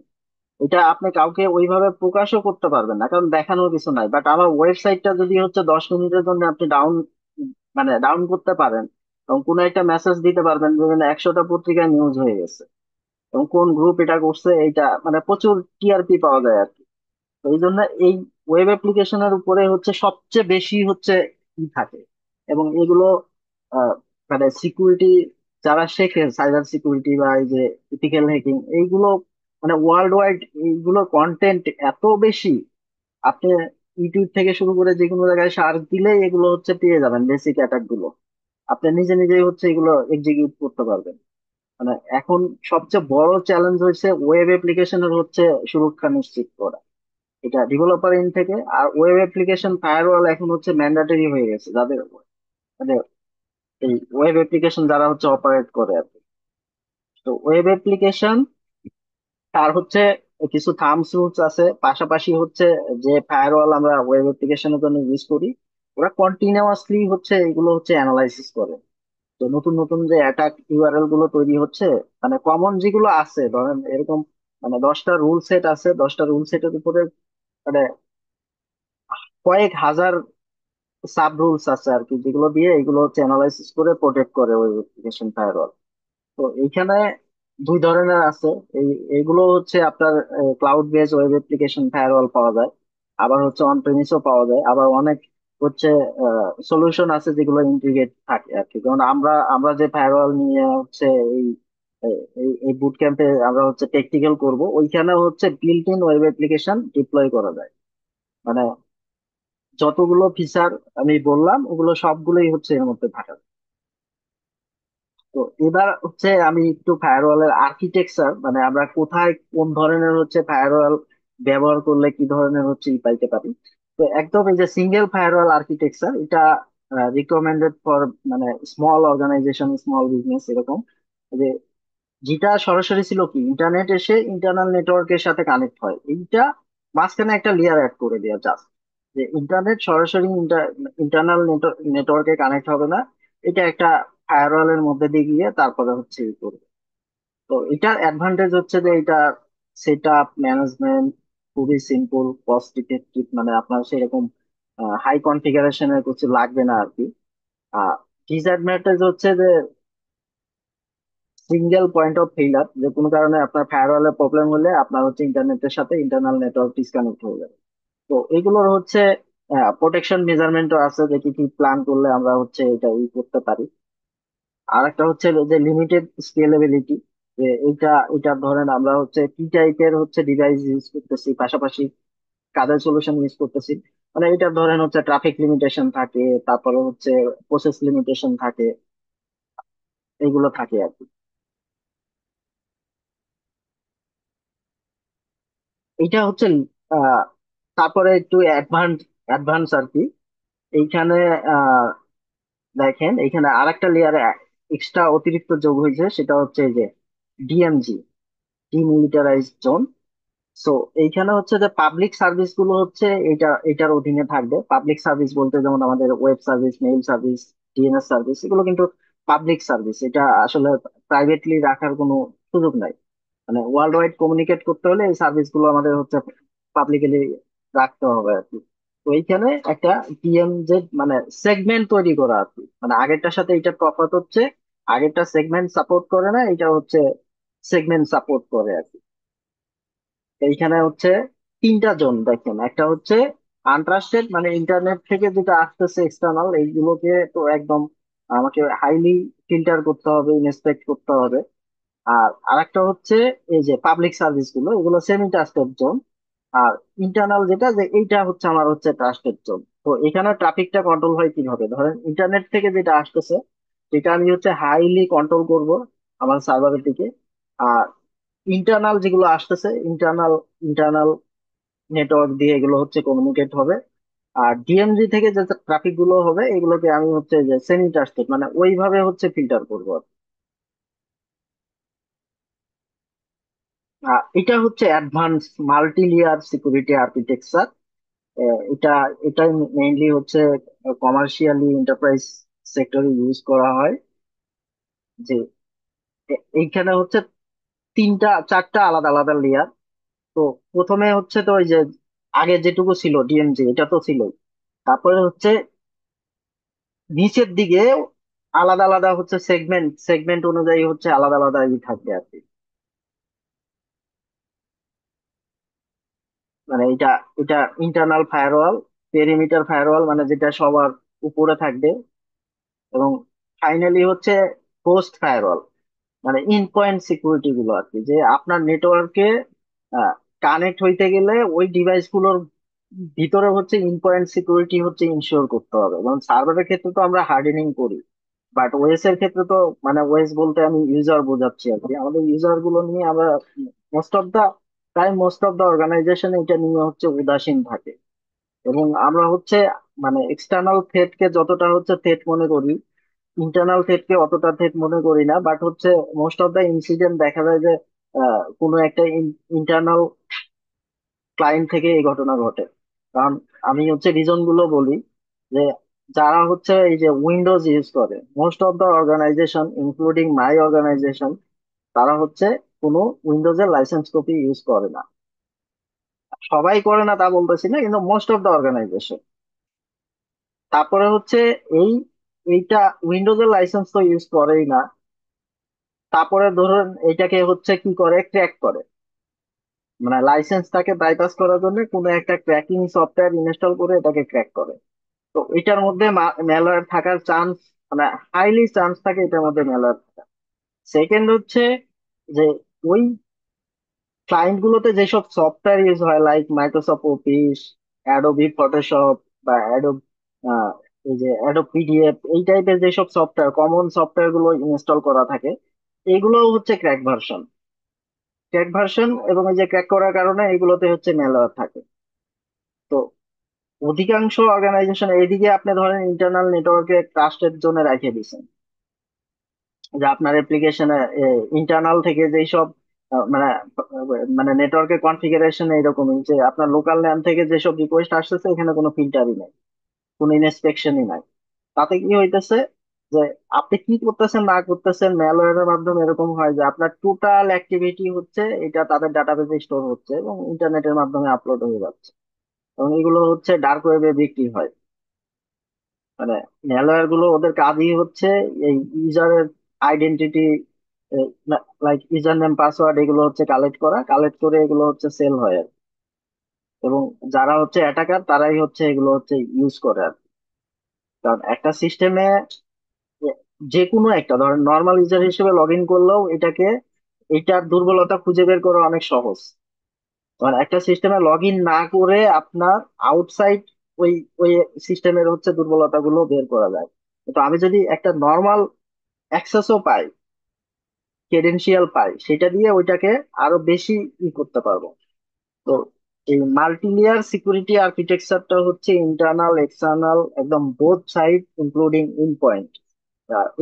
এটা আপনি কাউকে ওইভাবে প্রকাশও করতে পারবেন না কারণ দেখানোর কিছু নাই, বাট আমার ওয়েবসাইটটা যদি হচ্ছে 10 মিনিটের জন্য আপনি ডাউন মানে ডাউন করতে পারেন এবং কোনো একটা মেসেজ দিতে পারবেন যে 100টা পত্রিকায় নিউজ হয়ে গেছে এবং কোন গ্রুপ এটা করছে, এইটা মানে প্রচুর টিআরপি পাওয়া যায় আর কি। তো এই জন্য এই ওয়েব অ্যাপ্লিকেশনের উপরে হচ্ছে সবচেয়ে বেশি হচ্ছে ই থাকে। এবং এগুলো আহ, মানে সিকিউরিটি যারা শেখে সাইবার সিকিউরিটি বা এই যে ইথিক্যাল হ্যাকিং এইগুলো মানে ওয়ার্ল্ড ওয়াইড এইগুলো কন্টেন্ট এত বেশি, আপনি ইউটিউব থেকে শুরু করে যে কোনো জায়গায় সার্চ দিলেই এগুলো হচ্ছে পেয়ে যাবেন, বেসিক অ্যাটাক গুলো আপনি নিজে নিজেই হচ্ছে এগুলো এক্সিকিউট করতে পারবেন। মানে এখন সবচেয়ে বড় চ্যালেঞ্জ হচ্ছে ওয়েব অ্যাপ্লিকেশনের হচ্ছে সুরক্ষা নিশ্চিত করা, এটা ডেভেলপার ইন থেকে। আর ওয়েব অ্যাপ্লিকেশন ফায়ারওয়াল এখন হচ্ছে ম্যান্ডেটরি হয়ে গেছে যাদের মানে এই ওয়েব অ্যাপ্লিকেশন যারা হচ্ছে অপারেট করে আর কি। তো ওয়েব অ্যাপ্লিকেশন তার হচ্ছে কিছু থামস রুলস আছে, পাশাপাশি হচ্ছে যে ফায়ারওয়াল আমরা ওয়েব অ্যাপ্লিকেশনের জন্য ইউজ করি ওরা কন্টিনিউয়াসলি হচ্ছে এগুলো হচ্ছে অ্যানালাইসিস করে। তো নতুন নতুন যে অ্যাটাক ইউআরএল গুলো তৈরি হচ্ছে মানে কমন যেগুলো আছে ধরেন এরকম মানে 10টা রুল সেট আছে, 10টা রুল সেটের উপরে মানে কয়েক হাজার সাব রুলস আছে আর কি, যেগুলো দিয়ে এগুলো হচ্ছে অ্যানালাইসিস করে প্রোটেক্ট করে ওই অ্যাপ্লিকেশন ফায়ারওয়াল। তো এইখানে দুই ধরনের আছে। এই এইগুলো হচ্ছে আপনার cloud base web application firewall পাওয়া যায়, আবার হচ্ছে অন প্রেমিসও পাওয়া যায়, আবার অনেক হচ্ছে সলিউশন আছে যেগুলো ইন্টিগ্রেট থাকে আর কি। যেমন আমরা আমরা যে ফায়ারওয়াল নিয়ে হচ্ছে এই এই বুট ক্যাম্পে আমরা হচ্ছে টেকনিক্যাল করব, ওইখানে হচ্ছে built in web application deploy করা যায়। মানে যতগুলো ফিচার আমি বললাম ওগুলো সবগুলোই হচ্ছে এর মধ্যে থাকে। তো এবার হচ্ছে আমি একটু ফায়ারওয়ালের আর্কিটেকচার মানে আমরা কোথায় কোন ধরনের হচ্ছে ফায়ারওয়াল ব্যবহার করলে কি ধরনের হচ্ছে ই পাইতে পারি। তো একদম এই যে সিঙ্গেল ফায়ারওয়াল আর্কিটেকচার এটা রিকমেন্ডেড ফর মানে স্মল অর্গানাইজেশন স্মল বিজনেস এরকম, যে যেটা সরাসরি ছিল কি ইন্টারনেট এসে ইন্টারনাল নেটওয়ার্কের সাথে কানেক্ট হয়, এইটা মাঝখানে একটা লেয়ার অ্যাড করে দেওয়া জাস্ট, যে ইন্টারনেট সরাসরি ইন্টারনাল নেটওয়ার্কে কানেক্ট হবে না, এটা একটা ফায়ারওয়ালের মধ্যে দিয়ে গিয়ে তারপরে হচ্ছে ই করবে। তো এটার অ্যাডভান্টেজ হচ্ছে যে এটা সেট আপ ম্যানেজমেন্ট খুবই সিম্পল, কস্ট ইফেক্টিভ, মানে আপনার সেরকম হাই কনফিগারেশনের কিছু লাগবে না আর কি। ডিসঅ্যাডভান্টেজ হচ্ছে যে সিঙ্গেল পয়েন্ট অফ ফেইলার, যে কোনো কারণে আপনার ফায়ারওয়ালের প্রবলেম হলে আপনার হচ্ছে ইন্টারনেটের সাথে ইন্টারনাল নেটওয়ার্ক ডিসকানেক্ট হয়ে যাবে। তো এগুলোর হচ্ছে প্রোটেকশন মেজারমেন্টও আছে যে কি কি প্ল্যান করলে আমরা হচ্ছে এটা ই করতে পারি। আর একটা হচ্ছে যে লিমিটেড স্কেলেবিলিটি, যে এইটা এটা ধরেন আমরা হচ্ছে কি টাইপের হচ্ছে ডিভাইস ইউজ করতেছি, পাশাপাশি কাদের সলিউশন ইউজ করতেছি। মানে এটা ধরেন হচ্ছে ট্রাফিক লিমিটেশন থাকে, তারপরে হচ্ছে প্রসেস লিমিটেশন থাকে, এগুলো থাকে আর কি। এটা হচ্ছে তারপরে একটু অ্যাডভান্স অ্যাডভান্স আর কি। এইখানে আহ দেখেন, এখানে আরেকটা লেয়ারে এক্সট্রা অতিরিক্ত যোগ হয়েছে, সেটা হচ্ছে এই যে ডিএমজি, ডিমিলিটারাইজ জোন। সো এইখানে হচ্ছে যে পাবলিক সার্ভিস গুলো হচ্ছে এটার অধীনে থাকবে। পাবলিক সার্ভিস বলতে যেমন আমাদের web service, mail service, DNS service, এগুলো কিন্তু পাবলিক সার্ভিস। এটা আসলে প্রাইভেটলি রাখার কোনো সুযোগ নাই। মানে ওয়ার্ল্ড ওয়াইড কমিউনিকেট করতে হলে এই সার্ভিস গুলো আমাদের হচ্ছে পাবলিকলি রাখতে হবে আর কি। তো এইখানে একটা ডিএমজেড মানে সেগমেন্ট তৈরি করা আর কি। মানে আগেরটার সাথে এটা তফাৎ হচ্ছে, আগেরটা সেগমেন্ট সাপোর্ট করে না, এটা হচ্ছে সেগমেন্ট সাপোর্ট করে আর কি। এইখানে হচ্ছে তিনটা জোন দেখেন। একটা হচ্ছে আনট্রাস্টেড, মানে ইন্টারনেট থেকে যেটা আসতেছে এক্সটার্নাল, এইগুলোকে তো একদম আমাকে হাইলি ফিল্টার করতে হবে, ইনস্পেক্ট করতে হবে। আর আরেকটা হচ্ছে এই যে পাবলিক সার্ভিস গুলো, এগুলো সেমি ট্রাস্টেড জোন। আর ইন্টারনাল যেটা, যে এইটা হচ্ছে আমার হচ্ছে ট্রাস্টেড জোন। তো এখানে ট্রাফিকটা কন্ট্রোল হয় কিভাবে? ধরেন ইন্টারনেট থেকে যেটা আসতেছে, যেটা আমি হচ্ছে হাইলি কন্ট্রোল করব আমার সার্ভারের দিকে। আর ইন্টারনাল যেগুলো আসতেছে, ইন্টারনাল ইন্টারনাল নেটওয়ার্ক দিয়ে এগুলো হচ্ছে কমিউনিকেট হবে। আর ডিএমজি থেকে যে ট্রাফিক গুলো হবে, এগুলোকে আমি হচ্ছে যে সেমি ট্রাস্টেড মানে ওইভাবে হচ্ছে ফিল্টার করবো। এটা হচ্ছে advance multi layer security architecture. এটা এটাই মেইনলি হচ্ছে কমার্শিয়ালি এন্টারপ্রাইজ সেক্টরে ইউজ করা হয়। যে এইখানে হচ্ছে তিনটা চারটা আলাদা আলাদা লেয়ার। তো প্রথমে হচ্ছে তো ওই যে আগে যেটুকু ছিল ডিএমজি, এটা তো ছিল। তারপরে হচ্ছে নিচের দিকে আলাদা আলাদা হচ্ছে সেগমেন্ট সেগমেন্ট অনুযায়ী হচ্ছে আলাদা আলাদা ই থাকবে আর কি। মানে এটা এটা ইন্টারনাল ফায়ারওয়াল, পেরিমিটার ফায়ারওয়াল মানে যেটা সবার উপরে থাকবে। এবং ফাইনালি হচ্ছে হোস্ট ফায়ারওয়াল, মানে ইন পয়েন্ট সিকিউরিটি গুলো আর কি, যে আপনার নেটওয়ার্কে কানেক্ট হইতে গেলে ওই ডিভাইস গুলোর ভিতরে হচ্ছে ইন পয়েন্ট সিকিউরিটি হচ্ছে ইনশিওর করতে হবে। যেমন সার্ভারের ক্ষেত্রে তো আমরা হার্ডেনিং করি, বাট ওএস এর ক্ষেত্রে তো, মানে ওএস বলতে আমি ইউজার বোঝাচ্ছি আর কি, আমাদের ইউজার গুলো নিয়ে আমরা most of the time, most of the organisation এটা নিয়ে হচ্ছে উদাসীন থাকে। এবং আমরা হচ্ছে মানে এক্সটার্নাল থ্রেট কে যতটা হচ্ছে থ্রেট মনে করি, ইন্টারনাল থ্রেট কে অতটা থ্রেট মনে করি না। বাট হচ্ছে মোস্ট অফ দা ইনসিডেন্ট দেখা যায় যে কোনো একটা ইন্টারনাল ক্লায়েন্ট থেকে এই ঘটনা ঘটে। কারণ আমি হচ্ছে রিজন গুলো বলি, যে যারা হচ্ছে এই যে উইন্ডোজ ইউজ করে, most of the organisation including my organisation, তারা হচ্ছে কোনো উইন্ডোজের লাইসেন্স কপি ইউজ করে না। সবাই করে না তা বলতেছি না, কিন্তু মোস্ট অফ দা অর্গানাইজেশন। তারপরে হচ্ছে এই এইটা উইন্ডোজের লাইসেন্স তো ইউজ করেই না। তারপরে ধরুন এটাকে হচ্ছে কি করে, ক্র্যাক করে। মানে লাইসেন্সটাকে বাইপাস করার জন্য কোনো একটা ক্র্যাকিং সফটওয়্যার ইনস্টল করে এটাকে ক্র্যাক করে। তো এটার মধ্যে ম্যালওয়্যার থাকার চান্স, মানে হাইলি চান্স থাকে এটার মধ্যে ম্যালওয়্যার থাকার। সেকেন্ড হচ্ছে যে ওই ক্লায়েন্ট গুলোতে যেসব সফটওয়্যার ইউজ হয়, like Microsoft office, Adobe Photoshop, বা অ্যাডোব এই যে অ্যাডোব পিডিএফ, এই টাইপের যেসব সফটওয়্যার, কমন সফটওয়্যার গুলো ইনস্টল করা থাকে, এগুলো হচ্ছে ক্র্যাক ভার্সন। ক্র্যাক ভার্সন এবং এই যে ক্র্যাক করার কারণে এগুলোতে হচ্ছে ম্যালওয়্যার থাকে। তো অধিকাংশ অর্গানাইজেশন এইদিকে আপনি ধরেন ইন্টারনাল নেটওয়ার্কে ট্রাস্টেড জোনে রেখে দিচ্ছেন, যে আপনার অ্যাপ্লিকেশনে ইন্টারনাল থেকে যেই সব মানে মানে নেটওয়ার্কের কনফিগারেশন এইরকমই, যে আপনার লোকাল ল্যান থেকে যেসব রিকোয়েস্ট আসতেছে এখানে কোনো ফিল্টারই নাই, কোনো ইনস্পেকশনই নাই। তাতে কি হইতেছে, যে আপনি কি করতেছেন না করতেছেন ম্যালওয়্যারের মাধ্যমে এরকম হয় যে আপনার টোটাল অ্যাক্টিভিটি হচ্ছে এটা তাদের ডাটাবেসে স্টোর হচ্ছে এবং ইন্টারনেটের মাধ্যমে আপলোড হয়ে যাচ্ছে। এবং এগুলো হচ্ছে ডার্ক ওয়েবে বিক্রি হয়। মানে ম্যালওয়্যার গুলো ওদের কাজই হচ্ছে এই ইউজারের identity, like user name password, এগুলো হচ্ছে কালেক্ট করা, কালেক্ট করে এগুলো হচ্ছে সেল হয় আর কি। এবং যারা হচ্ছে অ্যাটাকার তারাই হচ্ছে এগুলো হচ্ছে ইউজ করে আর কি। কারণ একটা সিস্টেমে যে কোনো একটা ধরেন নর্মাল ইউজার হিসেবে লগ ইন করলেও এটার দুর্বলতা খুঁজে বের করা অনেক সহজ। কারণ একটা সিস্টেমে লগ ইন না করে আপনার আউটসাইড ওই ওই সিস্টেমের হচ্ছে দুর্বলতা গুলো বের করা যায়। তো আমি যদি একটা নর্মাল অ্যাক্সেসও পাই, ক্রেডেনশিয়াল পাই, সেটা দিয়ে ওইটাকে আরো বেশি ই করতে পারবো। তো এই মাল্টি লেয়ার সিকিউরিটি আর্কিটেকচারটা হচ্ছে ইন্টারনাল এক্সটার্নাল একদম both side including in point.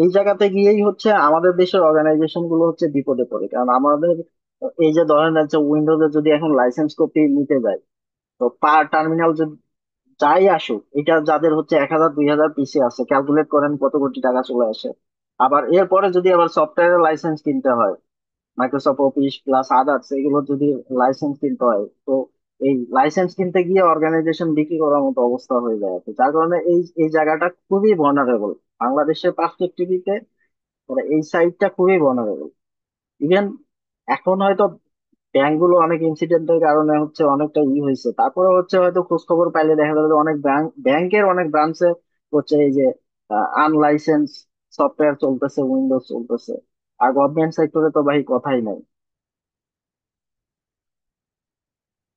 এই জায়গাতে গিয়েই হচ্ছে আমাদের দেশের অর্গানাইজেশন গুলো হচ্ছে বিপদে পড়ে, কারণ আমাদের এই যে ধরেন হচ্ছে উইন্ডোজে যদি এখন লাইসেন্স কপি নিতে যায়, তো পার টার্মিনাল যাই আসুক, এটা যাদের হচ্ছে 1,000 2,000 পিসি আছে, ক্যালকুলেট করেন কত কোটি টাকা চলে আসে। আবার এরপরে যদি আবার সফটওয়্যারের লাইসেন্স কিনতে হয়, মাইক্রোসফট অফিস প্লাস আদার্স, এগুলো যদি লাইসেন্স কিনতে হয়, তো এই লাইসেন্স কিনতে গিয়ে অর্গানাইজেশন বিক্রি করার মতো অবস্থা হয়ে যায় আর কি। যার কারণে এই এই জায়গাটা খুবই ভার্নারেবল বাংলাদেশের পার্সপেক্টিভিতে। এই সাইডটা খুবই ভার্নারেবল। ইভেন এখন হয়তো ব্যাংকগুলো অনেক ইনসিডেন্টের কারণে হচ্ছে অনেকটা হয়েছে, তারপরে হচ্ছে হয়তো খোঁজ খবর পাইলে দেখা যাবে যে অনেক ব্যাংকের অনেক ব্রাঞ্চে হচ্ছে এই যে আনলাইসেন্স সফটওয়্যার চলতেছে, উইন্ডোজ চলতেছে। আর গভর্নমেন্ট সেক্টরে তো ভাই কথাই নাই।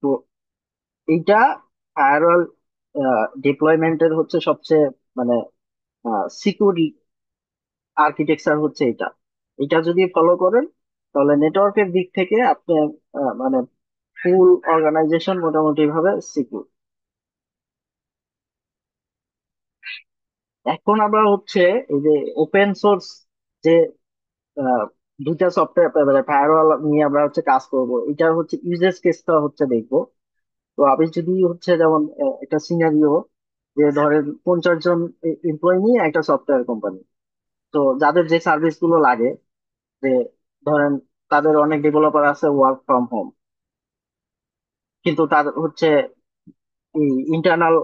তো এইটা ফায়ারওয়াল ডিপ্লয়মেন্টের হচ্ছে সবচেয়ে মানে সিকিউর আর্কিটেকচার হচ্ছে এটা। এটা যদি ফলো করেন তাহলে নেটওয়ার্কের দিক থেকে আপনি মানে ফুল অর্গানাইজেশন মোটামুটি ভাবে সিকিউর। এখন আমরা হচ্ছে এই যে ওপেন সোর্স যে আহ, দুইটা সফটওয়্যার ফায়ারওয়াল নিয়ে আমরা হচ্ছে কাজ করব, এটা হচ্ছে ইউজেস কেসটা হচ্ছে দেখবো। তো আমি যদি হচ্ছে যেমন একটা সিনারিও, যে ধরেন 50 জন এমপ্লয়ি নিয়ে একটা সফটওয়্যার কোম্পানি, তো যাদের যে সার্ভিস গুলো লাগে, যে ধরেন তাদের অনেক ডেভেলপার আছে ওয়ার্ক ফ্রম হোম, কিন্তু তার হচ্ছে ইন্টারনাল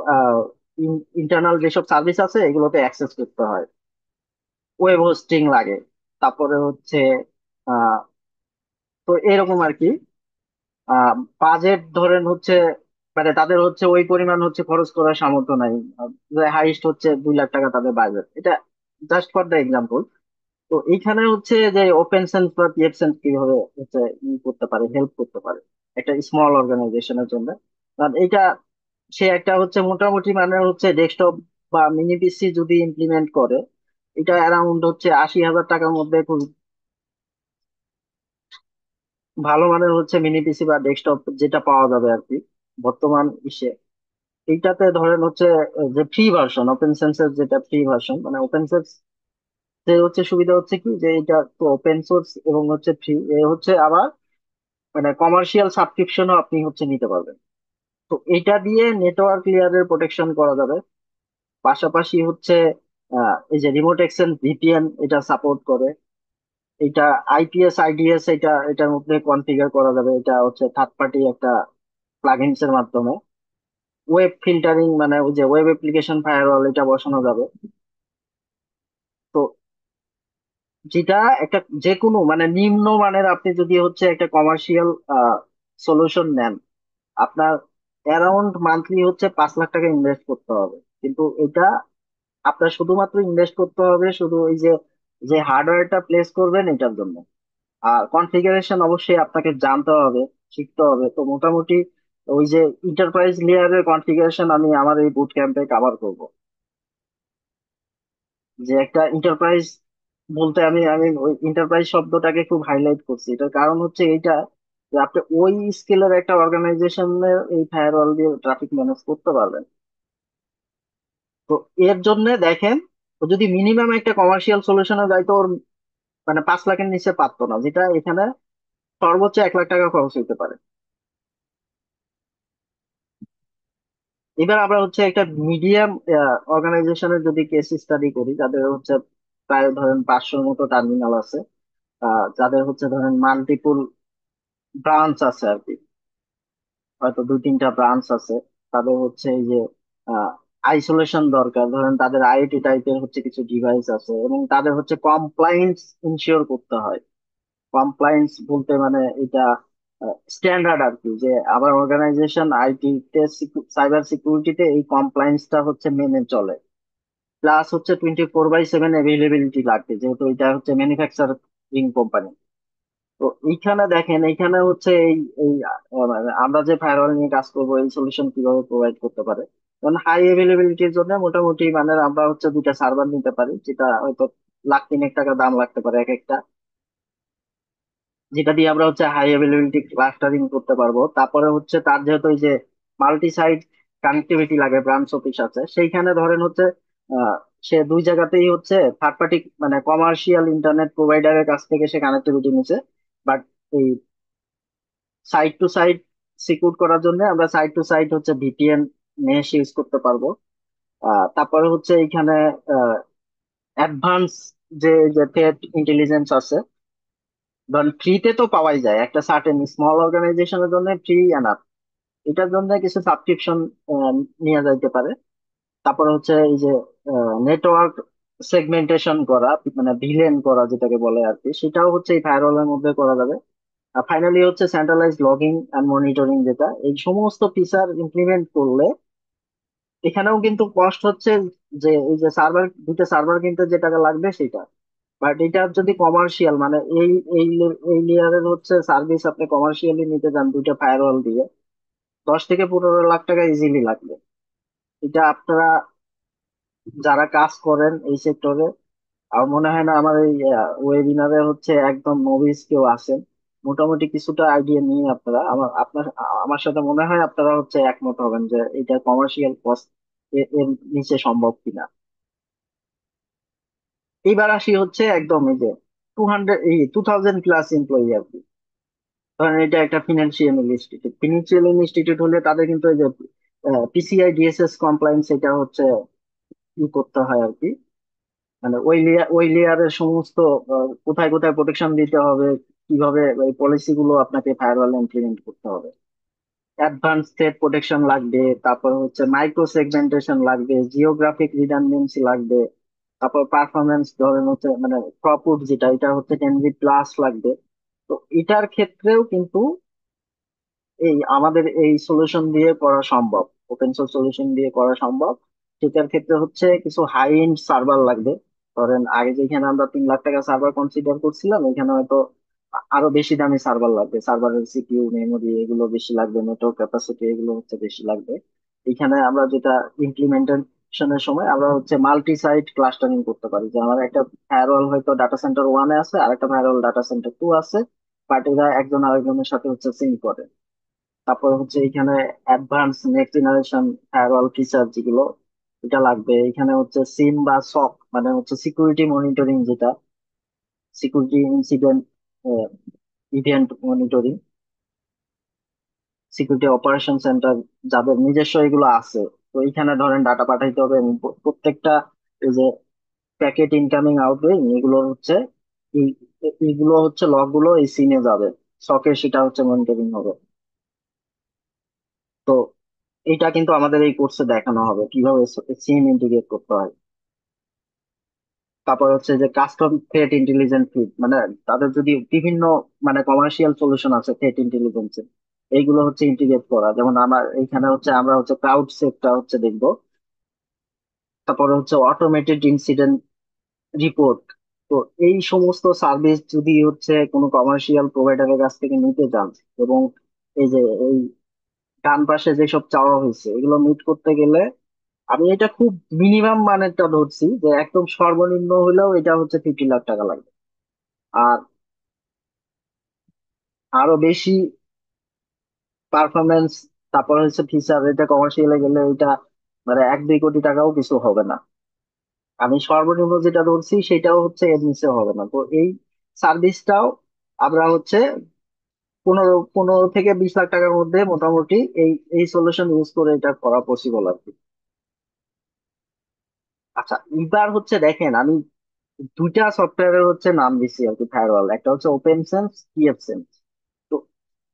ইন্টারনাল যেসব সার্ভিস আছে এগুলোতে অ্যাক্সেস করতে হয়, ওয়েব হোস্টিং লাগে, তারপরে হচ্ছে আহ, তো এরকম আর কি। বাজেট ধরেন হচ্ছে মানে তাদের হচ্ছে ওই পরিমাণ হচ্ছে খরচ করার সামর্থ্য নাই। হাইস্ট হচ্ছে 2 লাখ টাকা তাদের বাজেট, এটা জাস্ট ফর দ্য এক্সাম্পল। তো এইখানে হচ্ছে যে ওপেন সেন্স বা পিএফ সেন্স কিভাবে হচ্ছে করতে পারে, হেল্প করতে পারে একটা স্মল অর্গানাইজেশনের জন্য। কারণ এটা সে একটা হচ্ছে মোটামুটি মানে হচ্ছে ডেস্কটপ বা মিনি পিসি যদি ইমপ্লিমেন্ট করে, এটা অ্যারাউন্ড হচ্ছে 80,000 টাকার মধ্যে খুব ভালো মানের হচ্ছে মিনি পিসি বা ডেস্কটপ যেটা পাওয়া যাবে আর কি বর্তমান ইসে। এইটাতে ধরেন হচ্ছে যে ফ্রি ভার্সন ওপেন সেন্সের, যেটা ফ্রি ভার্সন মানে ওপেন সোর্স, যে হচ্ছে সুবিধা হচ্ছে কি যে এটা তো ওপেন সোর্স এবং হচ্ছে ফ্রি, এ হচ্ছে আবার মানে কমার্শিয়াল সাবস্ক্রিপশনও আপনি হচ্ছে নিতে পারবেন। তো এটা দিয়ে নেটওয়ার্ক লেয়ারের প্রোটেকশন করা যাবে। পাশাপাশি হচ্ছে এই যে রিমোট এক্সচেঞ্জ ভিপিএন এটা সাপোর্ট করে। এটা আইপিএস আইডিএস এটা এটার মধ্যে কনফিগার করা যাবে, এটা হচ্ছে থার্ড পার্টি একটা প্লাগইনস এর মাধ্যমে। ওয়েব ফিল্টারিং মানে ওই যে ওয়েব অ্যাপ্লিকেশন ফায়ারওয়াল এটা বসানো যাবে। তো যেটা একটা যে কোনো মানে নিম্ন মানের আপনি যদি হচ্ছে একটা কমার্শিয়াল সলিউশন নেন, আপনার অ্যারাউন্ড মান্থলি হচ্ছে 5 লাখ টাকা ইনভেস্ট করতে হবে। কিন্তু এটা আপনার শুধুমাত্র ইনভেস্ট করতে হবে শুধু ওই যে যে হার্ডওয়্যারটা প্লেস করবেন এটার জন্য। আর কনফিগারেশন অবশ্যই আপনাকে জানতে হবে, শিখতে হবে। তো মোটামুটি ওই যে এন্টারপ্রাইজ লেয়ারের কনফিগারেশন আমি আমার এই বুট ক্যাম্পে কভার করব। যে একটা এন্টারপ্রাইজ বলতে আমি আমি ওই এন্টারপ্রাইজ শব্দটাকে খুব হাইলাইট করছি, এটার কারণ হচ্ছে এইটা যে আপনি ওই স্কেলের একটা অর্গানাইজেশনের এই ফায়ারওয়াল দিয়ে ট্রাফিক ম্যানেজ করতে পারবেন। তো এর জন্য দেখেন, ও যদি মিনিমাম একটা কমার্শিয়াল সলিউশনে যায় তো ওর মানে 5 লাখের নিচে পারতো না, যেটা এখানে সর্বোচ্চ 1 লাখ টাকা খরচ হইতে পারে। এবার আমরা হচ্ছে একটা মিডিয়াম অর্গানাইজেশনের যদি কেস স্টাডি করি, যাদের হচ্ছে প্রায় ধরেন 500-র মতো টার্মিনাল আছে, যাদের হচ্ছে ধরেন মাল্টিপুল ব্রাঞ্চ আছে আর কি, হয়তো 2-3টা ব্রাঞ্চ আছে। তাদের হচ্ছে এই যে আইসোলেশন দরকার, ধরেন তাদের আইওটি টাইপের হচ্ছে কিছু ডিভাইস আছে, এবং তাদের হচ্ছে কমপ্লায়েন্স ইনশিওর করতে হয়। কমপ্লায়েন্স বলতে মানে এটা স্ট্যান্ডার্ড আর কি, যে আবার অর্গানাইজেশন আইটি তে সাইবার সিকিউরিটিতে এই কমপ্লায়েন্সটা হচ্ছে মেনে চলে। প্লাস হচ্ছে 24/7 অ্যাভেলেবিলিটি লাগবে, যেহেতু এটা হচ্ছে ম্যানুফ্যাকচারিং কোম্পানি। তো এইখানে দেখেন, এইখানে হচ্ছে এই এই মানে আমরা যে ফায়ারওয়াল নিয়ে কাজ করবো এই সলিউশন কিভাবে প্রোভাইড করতে পারে। কারণ হাই অ্যাভেলেবিলিটির জন্য মোটামুটি মানে আমরা হচ্ছে 2টা সার্ভার নিতে পারি, যেটা হয়তো 1,00,000 3,000 টাকা দাম লাগতে পারে এক একটা। যেটা দিয়ে আমরা হচ্ছে হাই অ্যাভেলেবিলিটি ক্লাস্টারিং করতে পারবো। তারপরে হচ্ছে তার যেহেতু এই যে মাল্টি সাইট কানেক্টিভিটি লাগে, ব্রাঞ্চ অফিস আছে সেইখানে ধরেন হচ্ছে আহ, সে দুই জায়গাতেই হচ্ছে থার্ড পার্টি মানে কমার্শিয়াল ইন্টারনেট প্রোভাইডারের কাছ থেকে সে কানেক্টিভিটি নিছে। বাট এই সাইট টু সাইট সিকিউর করার জন্য আমরা সাইট টু সাইট হচ্ছে ভিপিএন মেশ ইউজ করতে পারবো। তারপরে হচ্ছে এখানে অ্যাডভান্স যে যে থ্রেট ইন্টেলিজেন্স আছে, ধরেন ফ্রিতে তো পাওয়াই যায়, একটা সার্টেন স্মল অর্গানাইজেশনের জন্য ফ্রি এনাফ। এটার জন্য কিছু সাবস্ক্রিপশন নেওয়া যাইতে পারে। তারপরে হচ্ছে এই যে নেটওয়ার্ক সেগমেন্টেশন করা, মানে ভিলেন করা যেটাকে বলে আর কি, সেটাও হচ্ছে এই ফায়ারওয়ালের মধ্যে করা যাবে। আর ফাইনালি হচ্ছে সেন্ট্রালাইজ লগিং এন্ড মনিটরিং, যেটা এই সমস্ত ফিচার ইমপ্লিমেন্ট করলে এখানেও কিন্তু কস্ট হচ্ছে যে এই যে সার্ভার, দুটো সার্ভার কিনতে যে টাকা লাগবে সেটা। বাট এটা যদি কমার্শিয়াল মানে এই লেয়ারের হচ্ছে সার্ভিস আপনি কমার্শিয়ালি নিতে চান দুইটা ফায়ারওয়াল দিয়ে, 10 থেকে 15 লাখ টাকা ইজিলি লাগবে। এটা আপনারা যারা কাজ করেন এই সেক্টরে, আমার মনে হয় না আমার এই ওয়েবিনারে হচ্ছে একদম নভিস কেউ আছেন। মোটামুটি কিছুটা আইডিয়া নিয়ে আপনারা আমার সাথে মনে হয় আপনারা হচ্ছে একমত হবেন যে এটা কমার্শিয়াল কস্ট এর নিচে সম্ভব কিনা। এইবার আসি হচ্ছে একদম এই যে 2000 প্লাস এমপ্লয়ি আর কি। ধরেন এটা একটা ফিনান্সিয়াল ইনস্টিটিউট হলে তাদের কিন্তু এই যে পিসিআই ডিএসএস কমপ্লায়েন্স এটা হচ্ছে ই করতে হয় আর কি। মানে ওই লেয়ারের সমস্ত কোথায় কোথায় প্রোটেকশন দিতে হবে, কিভাবে এই পলিসি গুলো আপনাকে ফায়ারওয়াল ইমপ্লিমেন্ট করতে হবে। অ্যাডভান্স থ্রেট প্রোটেকশন লাগবে, তারপর হচ্ছে মাইক্রো সেগমেন্টেশন লাগবে, জিওগ্রাফিক রিডান্ডেন্সি লাগবে, তারপর পারফরমেন্স ধরেন হচ্ছে মানে থ্রুপুট যেটা এটা হচ্ছে 10 প্লাস লাগবে। তো এটার ক্ষেত্রেও কিন্তু এই আমাদের এই সলিউশন দিয়ে করা সম্ভব, ওপেন সোর্স সলিউশন দিয়ে করা সম্ভব। সেটার ক্ষেত্রে হচ্ছে কিছু হাই এন্ড সার্ভার লাগবে। ধরেন আগে যেখানে আমরা 3 লাখ টাকা সার্ভার কনসিডার করছিলাম, এখানে হয়তো আরো বেশি দামি সার্ভার লাগবে, সার্ভারের সিপিইউ মেমোরি এগুলো বেশি লাগবে, নেটওয়ার্ক ক্যাপাসিটি এগুলো হচ্ছে বেশি লাগবে। এখানে আমরা যেটা ইমপ্লিমেন্টেশনের সময় আমরা হচ্ছে মাল্টি সাইট ক্লাস্টারিং করতে পারি, যে আমার একটা ফায়ারওয়াল হয়তো ডাটা সেন্টার ওয়ানে আছে আর একটা ফায়ারওয়াল ডাটা সেন্টার টু আছে, বাট এরা একজন আরেকজনের সাথে হচ্ছে সিঙ্ক করে। তারপর হচ্ছে এখানে advance next generation firewall feature যেগুলো এটা লাগবে। এখানে হচ্ছে সিম বা সক মানে হচ্ছে সিকিউরিটি মনিটরিং, যেটা security incident event monitoring, security operation centre যাদের নিজস্ব এগুলো আছে। তো এখানে ধরেন ডাটা পাঠাইতে হবে এবং প্রত্যেকটা এই যে প্যাকেট ইনকামিং আউটগোয়িং এগুলো হচ্ছে এই- এইগুলো হচ্ছে লগ গুলো এই সিনে যাবে, সকে সেটা হচ্ছে মনিটরিং হবে। তো এটা কিন্তু আমাদের এই কোর্সে দেখানো হবে কিভাবে সিম ইন্টিগ্রেট করতে হয়। তারপর হচ্ছে যে কাস্টম থ্রেট ইন্টেলিজেন্স ফিড, মানে তাদের যদি বিভিন্ন মানে কমার্শিয়াল সলিউশন আছে থ্রেট ইন্টেলিজেন্স, এইগুলো হচ্ছে ইন্টিগ্রেট করা। যেমন আমার এইখানে হচ্ছে আমরা হচ্ছে ক্লাউড সেফটা হচ্ছে দেখবো। তারপরে হচ্ছে অটোমেটেড ইনসিডেন্ট রিপোর্ট। তো এই সমস্ত সার্ভিস যদি হচ্ছে কোনো কমার্শিয়াল প্রোভাইডারের কাছ থেকে নিতে চান, এবং এই যে এই ডান পাশে যেসব চাওয়া হয়েছে এগুলো মিট করতে গেলে, আমি এটা খুব মিনিমাম মানেরটা ধরছি যে একদম সর্বনিম্ন হলেও এটা হচ্ছে 50 লাখ টাকা লাগবে। আর আরো বেশি পারফরমেন্স, তারপর হচ্ছে ফিচার, এটা কমার্শিয়ালে গেলে এটা মানে 1-2 কোটি টাকাও কিছু হবে না। আমি সর্বনিম্ন যেটা ধরছি সেটাও হচ্ছে এর নিচে হবে না। তো এই সার্ভিসটাও আমরা হচ্ছে 15 থেকে 20 লাখ টাকার মধ্যে মোটামুটি এই এই সলিউশন ইউজ করে এটা করা পসিবল আর কি। আচ্ছা, এবার হচ্ছে দেখেন আমি দুইটা সফটওয়্যারের হচ্ছে নাম দিচ্ছি আর কি ফায়ারওয়াল, একটা হচ্ছে ওপেন সেন্স, পিএফ সেন্স। তো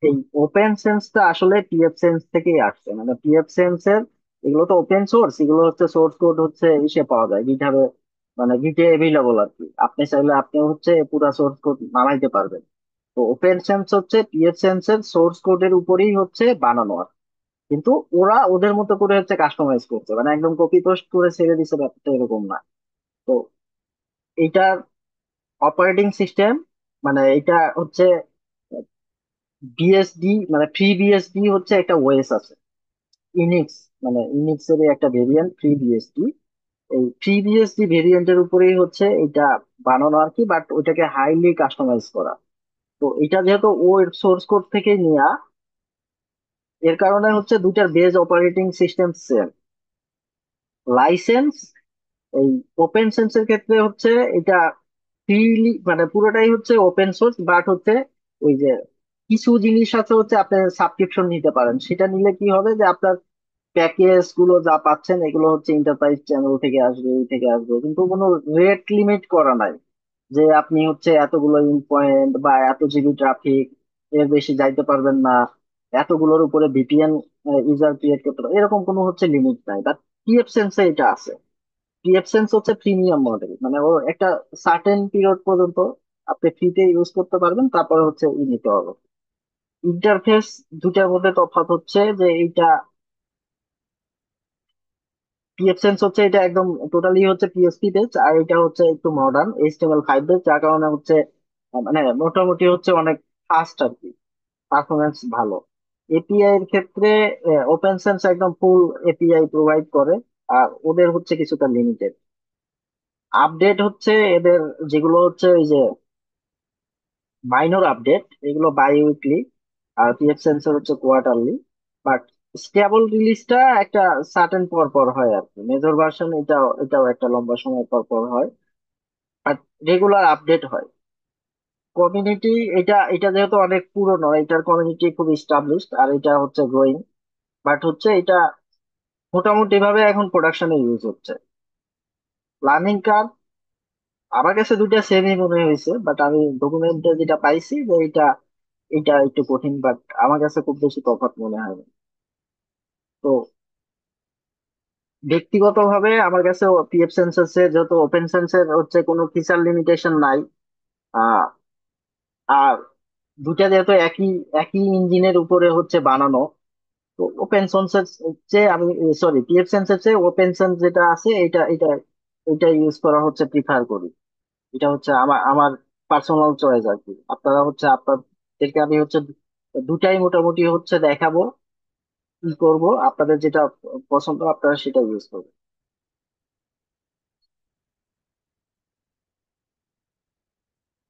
এই ওপেন সেন্সটা আসলে পিএফ সেন্স থেকেই আসছে, মানে পিএফ সেন্স এর এগুলো তো ওপেন সোর্স, এগুলো হচ্ছে সোর্স কোড হচ্ছে ইসে পাওয়া যায় গিটহাবে, মানে গিটে এভেলেবল আর কি। আপনি চাইলে আপনি হচ্ছে পুরা সোর্স কোড বানাইতে পারবেন। তো ওপেন সেন্স হচ্ছে পিএফ সেন্স এর সোর্স কোডের উপরেই হচ্ছে বানানো আর, কিন্তু ওরা ওদের মতো করে হচ্ছে কাস্টমাইজ করছে, মানে একদম কপি পেস্ট করে ছেড়ে দিছে ব্যাপারটা এরকম না। তো এইটার অপারেটিং সিস্টেম মানে এটা হচ্ছে বিএসডি, মানে ফ্রি বিএসডি হচ্ছে একটা ওএস আছে, ইউনিক্স মানে ইউনিক্স এর একটা ভেরিয়েন্ট ফ্রি বিএসডি। এই ফ্রি বিএসডি ভেরিয়েন্টের উপরেই হচ্ছে এটা বানানো আর কি, বাট ওইটাকে হাইলি কাস্টমাইজ করা। তো এটা যেহেতু ওর সোর্স কোড থেকে নেওয়া, এর কারণে হচ্ছে দুইটার base operating system same. Licence এই ওপেন সেন্সের ক্ষেত্রে হচ্ছে এটা ফ্রিলি, মানে পুরোটাই হচ্ছে ওপেন সোর্স, বাট হচ্ছে ওই যে কিছু জিনিস আছে হচ্ছে আপনি সাবস্ক্রিপশন নিতে পারেন। সেটা নিলে কি হবে যে আপনার প্যাকেজ গুলো যা পাচ্ছেন এগুলো হচ্ছে এন্টারপ্রাইজ চ্যানেল থেকে আসবে, এই থেকে আসবে, কিন্তু কোনো রেট লিমিট করা নাই যে আপনি হচ্ছে এতগুলো ইন পয়েন্ট বা এত জিবি ট্রাফিক, এর বেশি যাইতে পারবেন না, এতগুলোর উপরে ভিপিএন ইউজার ক্রিয়েট করতে পারবেন, এরকম কোনো হচ্ছে লিমিট নাই। বাট পিএফ সেন্সে এটা আছে। পিএফ সেন্স হচ্ছে প্রিমিয়াম মডেল, মানে ও একটা সার্টেন পিরিয়ড পর্যন্ত আপনি ফ্রিতে ইউজ করতে পারবেন, তারপরে হচ্ছে ই নিতে হবে। ইন্টারফেস দুটার মধ্যে তফাৎ হচ্ছে যে এইটা পিএফ সেন্স হচ্ছে এটা একদম টোটালি হচ্ছে পিএসপি বেস, আর এটা হচ্ছে একটু মডার্ন HTML5 বেস, যার কারণে হচ্ছে মানে মোটামুটি হচ্ছে অনেক ফাস্ট আর কি, পারফরমেন্স ভালো। এপিআই এর ক্ষেত্রে ওপেন সেন্স একদম ফুল এপিআই প্রোভাইড করে, আর ওদের হচ্ছে কিছুটা লিমিটেড। আপডেট হচ্ছে এদের যেগুলো হচ্ছে ওই যে মাইনর আপডেট, এগুলো বাই উইকলি, আর পিএফ সেন্সর হচ্ছে কোয়ার্টারলি। বাট স্টেবল রিলিজটা একটা সার্টেন পর পর হয় আর কি। মেজর ভার্সন এটাও একটা লম্বা সময় পর পর হয়, আর রেগুলার আপডেট হয়। কমিউনিটি, এটা এটা যেহেতু অনেক পুরনো, এটার কমিউনিটি খুব স্টাবলিশড, আর এটা হচ্ছে গ্রোয়িং। বাট হচ্ছে এটা মোটামুটি ভাবে এখন প্রোডাকশনে ইউজ হচ্ছে। লার্নিং কার্ভ আমার কাছে দুইটা সেমই মনে হয়েছে, বাট আমি ডকুমেন্টে যেটা পাইছি যে এটা এটা একটু কঠিন, বাট আমার কাছে খুব বেশি তফাৎ মনে হয় না। তো ব্যক্তিগতভাবে আমার কাছে পিএফ সেন্সর যেহেতু ওপেন সেন্সের হচ্ছে কোনো ফিচার লিমিটেশন নাই, আহ, আর দুটা যেহেতু একই একই ইঞ্জিনের উপরে হচ্ছে বানানো, তো ওপেন সেন্সের চেয়ে আমি, সরি, পিএফ সেন্সের চেয়ে ওপেন সেন্স যেটা আছে এটা এটা এটা ইউজ করা হচ্ছে প্রিফার করি। এটা হচ্ছে আমার আমার পার্সোনাল চয়েস আর কি। আপনারা হচ্ছে আপনাদেরকে আমি হচ্ছে দুটাই মোটামুটি হচ্ছে দেখাবো, কি করব, আপনাদের যেটা পছন্দ আপনারা সেটা ইউজ করবেন।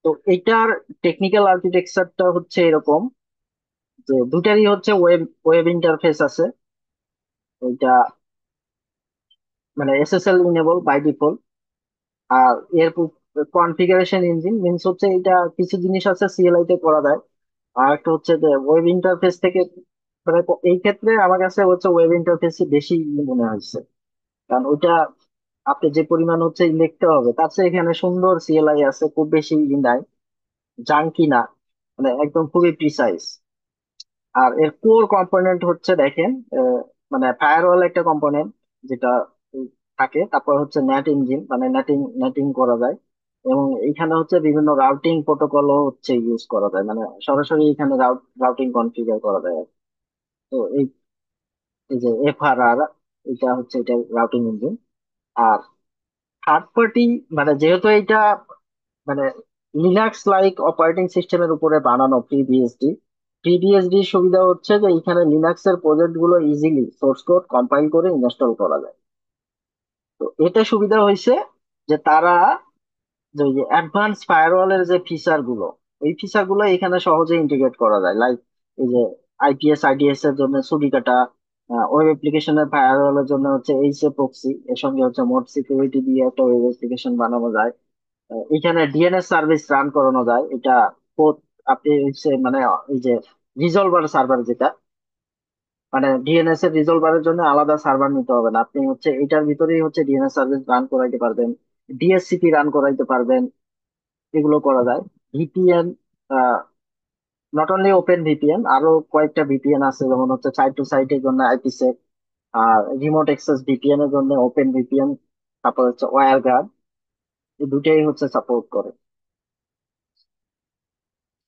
তো এটার টেকনিক্যাল আর্কিটেকচারটা হচ্ছে এরকম যে দুটারই হচ্ছে ওয়েব ওয়েব ইন্টারফেস আছে। এটা মানে এসএসএল ইনেবল বাই ডিফল্ট। আর এর কনফিগারেশন ইঞ্জিন মিনস হচ্ছে এটা কিছু জিনিস আছে সিএলআই তে করা যায়। আর একটা হচ্ছে যে ওয়েব ইন্টারফেস থেকে, মানে এই ক্ষেত্রে আমার কাছে হচ্ছে ওয়েব ইন্টারফেস বেশি মনে হয়েছে। কারণ ওইটা আপনি যে পরিমাণ হচ্ছে লিখতে হবে তার চেয়ে এখানে সুন্দর সিএলআই আছে, খুব বেশি নাই, জাঙ্কি না, মানে একদম খুবই প্রিসাইজ। আর এর কোর কম্পোনেন্ট হচ্ছে দেখেন, আহ, মানে ফায়ারওয়াল একটা কম্পোনেন্ট যেটা থাকে, তারপর হচ্ছে নেট ইঞ্জিন, মানে নেটিং নেটিং করা যায়, এবং এখানে হচ্ছে বিভিন্ন রাউটিং প্রোটোকল হচ্ছে ইউজ করা যায়, মানে সরাসরি এখানে রাউটিং কনফিগার করা যায় আর কি। তো এই এই যে এফআরআর, এটা হচ্ছে এটা রাউটিং ইঞ্জিন। আর থার্ড পার্টি, মানে যেহেতু এটা মানে লিনাক্স লাইক অপারেটিং সিস্টেমের উপরে বানানো FreeBSD সুবিধা হচ্ছে যে এখানে লিনাক্স এর প্রজেক্ট গুলো ইজিলি সোর্স কোড কম্পাইল করে ইনস্টল করা যায়। তো এটা সুবিধা হয়েছে যে তারা যে ওই যে অ্যাডভান্স ফায়ারওয়ালের যে ফিচার গুলো, ওই ফিচার গুলো এখানে সহজে ইন্টিগ্রেট করা যায়, লাইক এই যে আইপিএস আইডিএস এর জন্য সুবিধাটা, ওয়েব অ্যাপ্লিকেশনের ফায়ারওয়ালের জন্য হচ্ছে এইচএ প্রক্সি, এর সঙ্গে হচ্ছে মোড সিকিউরিটি দিয়ে একটা ওয়েব অ্যাপ্লিকেশন বানানো যায়। এখানে ডিএনএস সার্ভিস রান করানো যায়। এটা both আপনি হচ্ছে মানে এই যে রিজলভার সার্ভার যেটা, মানে ডিএনএস এর রিজলভারের জন্য আলাদা সার্ভার নিতে হবে না, আপনি হচ্ছে এটার ভিতরেই হচ্ছে ডিএনএস সার্ভিস রান করাইতে পারবেন, ডিএসসিপি রান করাইতে পারবেন, এগুলো করা যায়। VPN, not only open VPN, আরো কয়েকটা ভিপিএন আছে, যেমন হচ্ছে সাইট টু সাইটের জন্য আইপিসেক, আর রিমোট অ্যাক্সেস ভিপিএন এর জন্য ওপেন ভিপিএন, তারপর হচ্ছে ওয়্যার গার্ড, এই দুটাই হচ্ছে সাপোর্ট করে।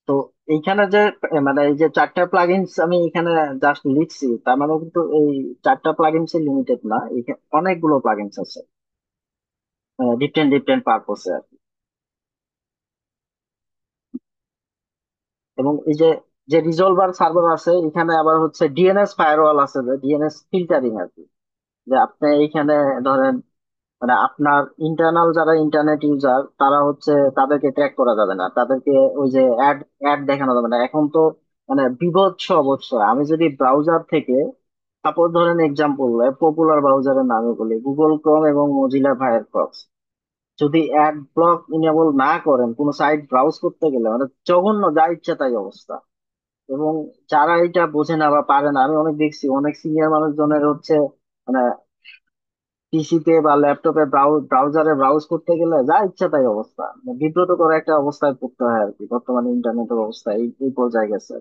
তো এইখানে যে মানে এই যে চারটা প্লাগইনস আমি এখানে জাস্ট লিখছি, তার মানে কিন্তু এই চারটা প্লাগইনস লিমিটেড না, এখানে অনেকগুলো প্লাগইনস আছে ডিফারেন্ট ডিফারেন্ট পারপোসে আর কি। এবং এই যে যে রিজলভার সার্ভার আছে এখানে আবার হচ্ছে ডিএনএস ফায়ারওয়াল আছে, যে ডিএনএস ফিল্টারিং আর কি। যে আপনি এইখানে ধরেন মানে আপনার ইন্টারনাল যারা ইন্টারনেট ইউজার তারা হচ্ছে তাদেরকে ট্র্যাক করা যাবে না, তাদেরকে ওই যে অ্যাড অ্যাড দেখানো যাবে না এখন তো। মানে বিভৎস অবশ্য, আমি যদি ব্রাউজার থেকে সাপোজ ধরেন এক্সাম্পল পপুলার ব্রাউজারের নামে বলি, গুগল ক্রোম এবং মজিলা ফায়ারফক্স, যদি অ্যাড ব্লক ইনেবল না করেন কোনো সাইট ব্রাউজ করতে গেলে মানে জঘন্য যা ইচ্ছা তাই অবস্থা। এবং যারা এটা বোঝে না বা পারে না, আমি অনেক দেখছি অনেক সিনিয়র মানুষজনের হচ্ছে মানে পিসিতে বা ল্যাপটপে ব্রাউজারে ব্রাউজ করতে গেলে যা ইচ্ছা তাই অবস্থা, মানে বিব্রত করা একটা অবস্থায় পড়তে হয় আর কি, বর্তমানে ইন্টারনেটের অবস্থা এই এই পর্যায়ে গেছে।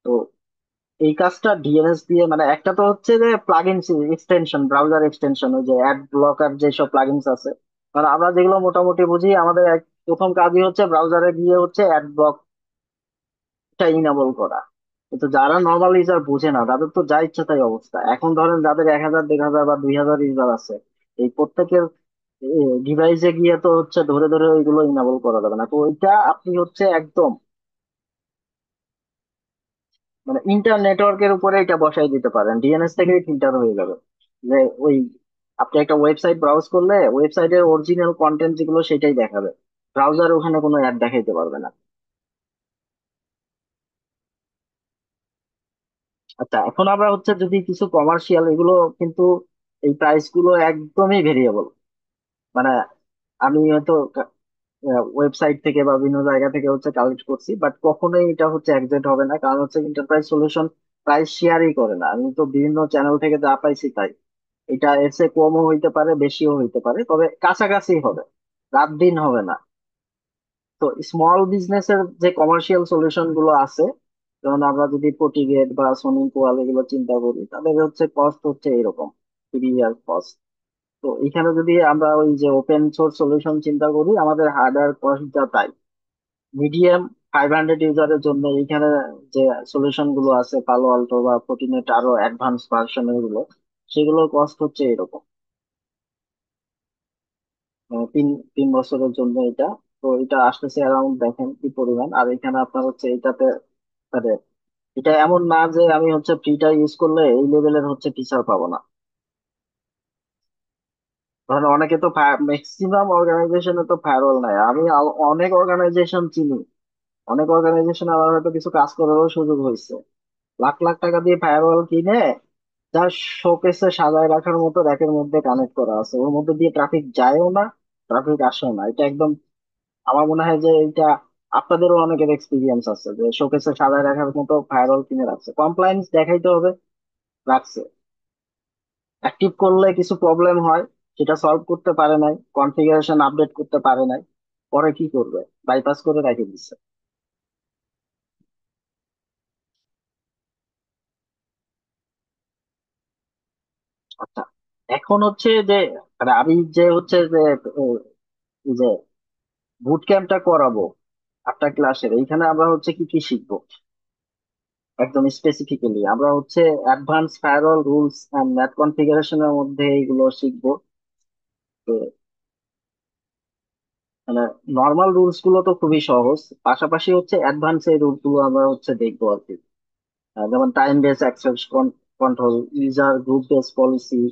তো এই কাজটা ডিএনএস দিয়ে, মানে একটা তো হচ্ছে যে প্লাগইন এক্সটেনশন, ব্রাউজার এক্সটেনশন, ওই যে অ্যাড ব্লকার যেসব প্লাগইনস আছে, কারণ আমরা যেগুলো মোটামুটি বুঝি, আমাদের প্রথম কাজই হচ্ছে ব্রাউজারে গিয়ে হচ্ছে অ্যাড ব্লকটা ইনেবল করা। কিন্তু যারা নর্মাল ইউজার বোঝে না তাদের তো যা ইচ্ছা তাই অবস্থা। এখন ধরেন যাদের 1,000 1,500 বা 2,000 ইউজার আছে, এই প্রত্যেকের ডিভাইসে গিয়ে তো হচ্ছে ধরে ধরে ওইগুলো ইনেবল করা যাবে না, তো ওইটা আপনি হচ্ছে একদম মানে ইন্টার নেটওয়ার্কের উপরে এটা বসাই দিতে পারেন, ডিএনএস থেকেই ফিল্টার হয়ে যাবে। যে ওই আপনি একটা ওয়েবসাইট ব্রাউজ করলে ওয়েবসাইটের অরিজিনাল কন্টেন্ট যেগুলো সেটাই দেখাবে, ব্রাউজার ওখানে কোনো অ্যাড দেখাইতে পারবে না। আচ্ছা, এখন আমরা হচ্ছে যদি কিছু কমার্শিয়াল এগুলো কিন্তু এই প্রাইস গুলো একদমই ভেরিয়েবল। মানে আমি হয়তো ওয়েবসাইট থেকে বা বিভিন্ন জায়গা থেকে হচ্ছে কালেক্ট করছি, বাট কখনোই এটা হচ্ছে একজেক্ট হবে না, কারণ হচ্ছে এন্টারপ্রাইজ সলিউশন প্রাইস শেয়ারই করে না। আমি তো বিভিন্ন চ্যানেল থেকে যা পাইছি তাই, এটা এর চেয়ে কমও হইতে পারে বেশিও হইতে পারে, তবে কাছাকাছি হবে, রাত দিন হবে না। তো স্মল বিজনেসের যে কমার্শিয়াল সলিউশন গুলো আছে, যেমন আমরা যদি প্রোটিগেট বা সুইমিং পুল এগুলো চিন্তা করি, তাদের হচ্ছে কস্ট হচ্ছে এরকম 3 ইয়ার কস্ট। তো এখানে যদি আমরা ওই যে ওপেন সোর্স সলিউশন চিন্তা করি, আমাদের হার্ডওয়্যার কস্ট যা তাই, মিডিয়াম 500 ইউজারের জন্য এখানে যে সলিউশন গুলো আছে পালো আল্টো বা ফোর্টিনেট আরো অ্যাডভান্স ভার্সনের গুলো, সেগুলোর কস্ট হচ্ছে এরকম। 3 3 বছরের জন্য এটা। তো এটা আসতেছে অ্যারাউন্ড, দেখেন কি পরিমাণ। আর এখানে আপনার হচ্ছে এটাতে মানে এটা এমন না যে আমি হচ্ছে ফ্রিটা ইউজ করলে এই লেভেলের হচ্ছে ফিচার পাবো না। ধরেন অনেকে তো ম্যাক্সিমাম অর্গানাইজেশনে তো ফায়ারওয়াল নাই, আমি অনেক অর্গানাইজেশন চিনি, অনেক অর্গানাইজেশন আমার হয়তো কিছু কাজ করারও সুযোগ হয়েছে, লাখ লাখ টাকা দিয়ে ফায়ারওয়াল কিনে যা শোকেসে সাজায় রাখার মতো র্যাকের মধ্যে কানেক্ট করা আছে, ওর মধ্যে দিয়ে ট্রাফিক যায়ও না, ট্রাফিক আসেও না। এটা একদম আমার মনে হয় যে এটা আপনাদেরও অনেকের এক্সপিরিয়েন্স আছে যে শোকেসে সাজায় রাখার মতো ফায়ারওয়াল কিনে রাখছে, কমপ্লায়েন্স দেখাইতে হবে, রাখছে। অ্যাক্টিভ করলে কিছু প্রবলেম হয়, সেটা সলভ করতে পারে নাই, কনফিগারেশন আপডেট করতে পারে নাই, পরে কি করবে, বাইপাস করে রেখে দিচ্ছে। আচ্ছা, এখন হচ্ছে যে মানে আমি যে হচ্ছে যে এই যে বুট ক্যাম্পটা করাবো আপনার ক্লাসের, এইখানে আমরা হচ্ছে কি কি শিখবো একদম স্পেসিফিক্যালি? আমরা হচ্ছে advance firewall rules and net কনফিগারেশনের মধ্যে এইগুলো শিখবো। তো মানে নর্মাল রুলস গুলো তো খুবই সহজ, পাশাপাশি হচ্ছে অ্যাডভান্স এই রুলস গুলো আমরা হচ্ছে দেখবো আর কি। যেমন time base access control, user group base policy,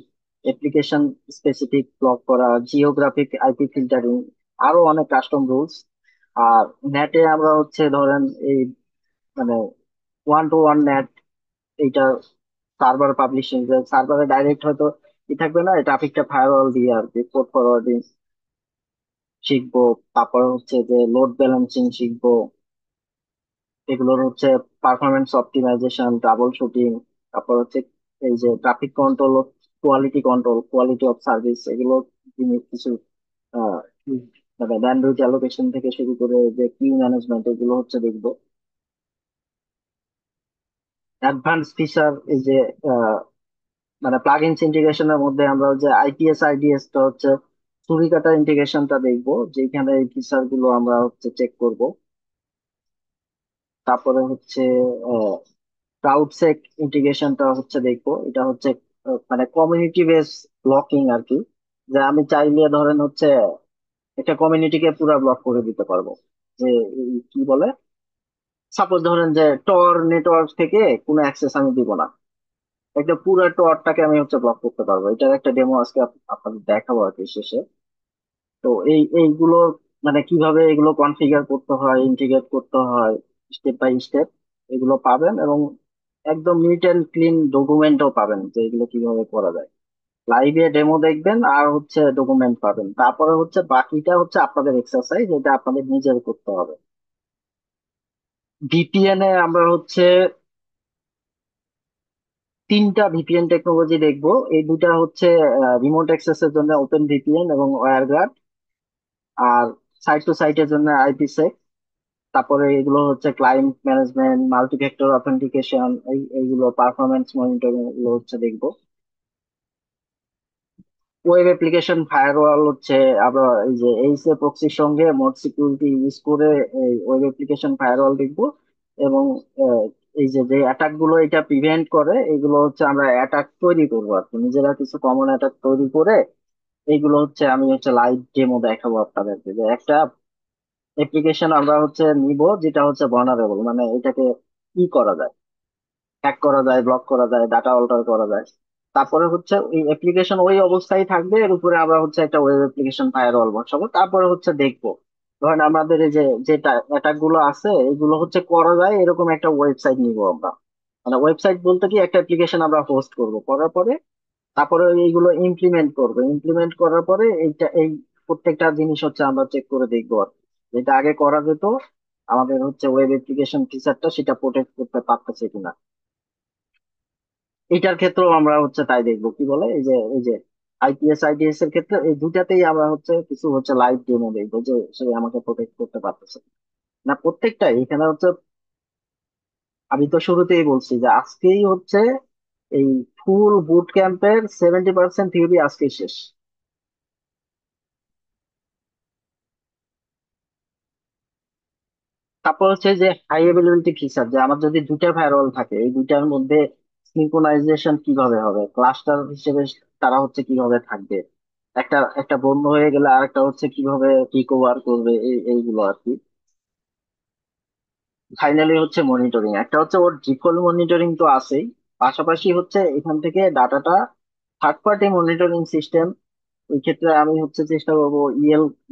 application specific block করা, জিওগ্রাফিক আইপি ফিল্টারিং, আরো অনেক কাস্টম রুলস। আর নেটে আমরা হচ্ছে ধরেন এই মানে ওয়ান টু ওয়ান নেট, এইটা সার্ভার পাবলিশিং, যে সার্ভারে ডাইরেক্ট হয়তো কি থাকবে না, ট্রাফিকটা ফায়ারওয়াল দিয়ে আর কি পোর্ট ফরওয়ার্ডিং শিখবো। তারপর হচ্ছে যে লোড ব্যালেন্সিং শিখবো, এগুলোর হচ্ছে পারফরমেন্স অপটিমাইজেশন, ট্রাবল শুটিং। তারপর হচ্ছে এই যে traffic control, quality of service, এগুলো জিনিস কিছু আহ, উম, মানে ব্যান্ডউইথ অ্যালোকেশন থেকে শুরু করে যে কিউ ম্যানেজমেন্ট, এগুলো হচ্ছে দেখবো। অ্যাডভান্স ফিচার এই যে মানে প্লাগ ইনস ইন্টিগ্রেশনের মধ্যে আমরা যে আইপিএস আইডিএস টা হচ্ছে ছুরি কাটা ইন্টিগ্রেশনটা দেখবো, যেখানে এই ফিচার গুলো আমরা হচ্ছে চেক করব। তারপরে হচ্ছে ক্লাউড সেক ইন্টিগ্রেশনটা হচ্ছে দেখবো, এটা হচ্ছে মানে কমিউনিটি বেস ব্লকিং আর কি, যে আমি চাইলে ধরেন হচ্ছে একটা কমিউনিটিকে পুরো ব্লক করে দিতে পারবো। যে এই কি বলে, সাপোজ ধরেন যে টর নেটওয়ার্ক থেকে কোনো অ্যাক্সেস আমি দিব না, একটা পুরো টরটাকে আমি হচ্ছে ব্লক করতে পারবো। এটার একটা ডেমো আজকে আপনাদের দেখাবো আর কি শেষে। তো এইগুলো মানে কিভাবে এগুলো কনফিগার করতে হয়, ইন্টিগ্রেট করতে হয় স্টেপ বাই স্টেপ, এগুলো পাবেন। এবং একদম নিট এন্ড ক্লিন ডকুমেন্টও পাবেন যে এগুলো কিভাবে করা যায়। লাইভে ডেমো দেখবেন আর হচ্ছে ডকুমেন্ট পাবেন। তারপরে হচ্ছে বাকিটা হচ্ছে আপনাদের এক্সারসাইজ, এটা আপনাদের নিজের করতে হবে। ভিপিএন এ আমরা হচ্ছে তিনটা ভিপিএন টেকনোলজি দেখবো। এই দুটা হচ্ছে রিমোট অ্যাক্সেস এর জন্য ওপেন ভিপিএন এবং ওয়্যারগার্ড, আর সাইট টু সাইটের জন্য আইপিসেক। তারপরে এগুলো হচ্ছে ক্লায়েন্ট ম্যানেজমেন্ট, মাল্টিফ্যাক্টর অথেন্টিকেশন, এইগুলো পারফরমেন্স মনিটরিং এগুলো হচ্ছে দেখবো। ওয়েব অ্যাপ্লিকেশন ফায়ারওয়াল হচ্ছে আমরা এই যে এইচ এ প্রক্সির সঙ্গে মোড সিকিউরিটি ইউজ করে এই ওয়েব অ্যাপ্লিকেশন ফায়ারওয়াল দেখবো। এবং আহ, এই যে যে অ্যাটাক গুলো এটা প্রিভেন্ট করে, এগুলো হচ্ছে আমরা অ্যাটাক তৈরি করবো আর কি, নিজেরা কিছু কমন অ্যাটাক তৈরি করে এইগুলো হচ্ছে আমি হচ্ছে লাইভ ডেমো দেখাবো আপনাদেরকে। যে একটা অ্যাপ্লিকেশন আমরা হচ্ছে নিব যেটা হচ্ছে ভালনারেবল, মানে এটাকে কি করা যায়, হ্যাক করা যায়, ব্লক করা যায়, ডাটা অল্টার করা যায়। তারপরে হচ্ছে ওই অ্যাপ্লিকেশন ওই অবস্থায় থাকবে, এর উপরে আমরা হচ্ছে একটা ওয়েব অ্যাপ্লিকেশন ফায়ারওয়াল বসাবো। তারপরে হচ্ছে দেখবো ধরেন আমাদের এই যে যেটা অ্যাটাক গুলো আছে এগুলো হচ্ছে করা যায় এরকম একটা ওয়েবসাইট নিব আমরা। মানে ওয়েবসাইট বলতে কি, একটা অ্যাপ্লিকেশন আমরা হোস্ট করব, করার পরে তারপরে এইগুলো ইমপ্লিমেন্ট করবো। ইমপ্লিমেন্ট করার পরে এই প্রত্যেকটা জিনিস হচ্ছে আমরা চেক করে দেখবো আর কি। যেটা আগে করা যেত আমাদের হচ্ছে ওয়েব অ্যাপ্লিকেশন ফিচারটা, সেটা প্রোটেক্ট করতে পারতেছে কিনা। এটার ক্ষেত্রেও আমরা হচ্ছে তাই দেখবো, কি বলে এই যে আইপিএস আইডিএস এর ক্ষেত্রে এই দুটাতেই আমরা হচ্ছে কিছু হচ্ছে লাইভ ডেমো দেখবো যে সে আমাকে প্রোটেক্ট করতে পারতেছে না। প্রত্যেকটাই এখানে হচ্ছে আমি তো শুরুতেই বলছি যে আজকেই হচ্ছে এই ফুল বুট ক্যাম্পের 70% থিওরি আজকেই শেষ। তারপর হচ্ছে যে হাই অ্যাভেলেবিলিটি ফিচার, যে আমার যদি দুইটা ফায়ারওয়াল থাকে এই দুইটার মধ্যে সিনক্রোনাইজেশন কিভাবে হবে, ক্লাস্টার হিসেবে তারা হচ্ছে কিভাবে থাকবে, একটা একটা বন্ধ হয়ে গেলে আরেকটা হচ্ছে কিভাবে রিকভার করবে, এইগুলো আর কি। ফাইনালি হচ্ছে মনিটরিং, একটা হচ্ছে ওর ডিফল্ট মনিটরিং তো আছেই, পাশাপাশি হচ্ছে এখান থেকে ডাটাটা থার্ড পার্টি মনিটরিং সিস্টেম। ওই ক্ষেত্রে আমি হচ্ছে চেষ্টা করবো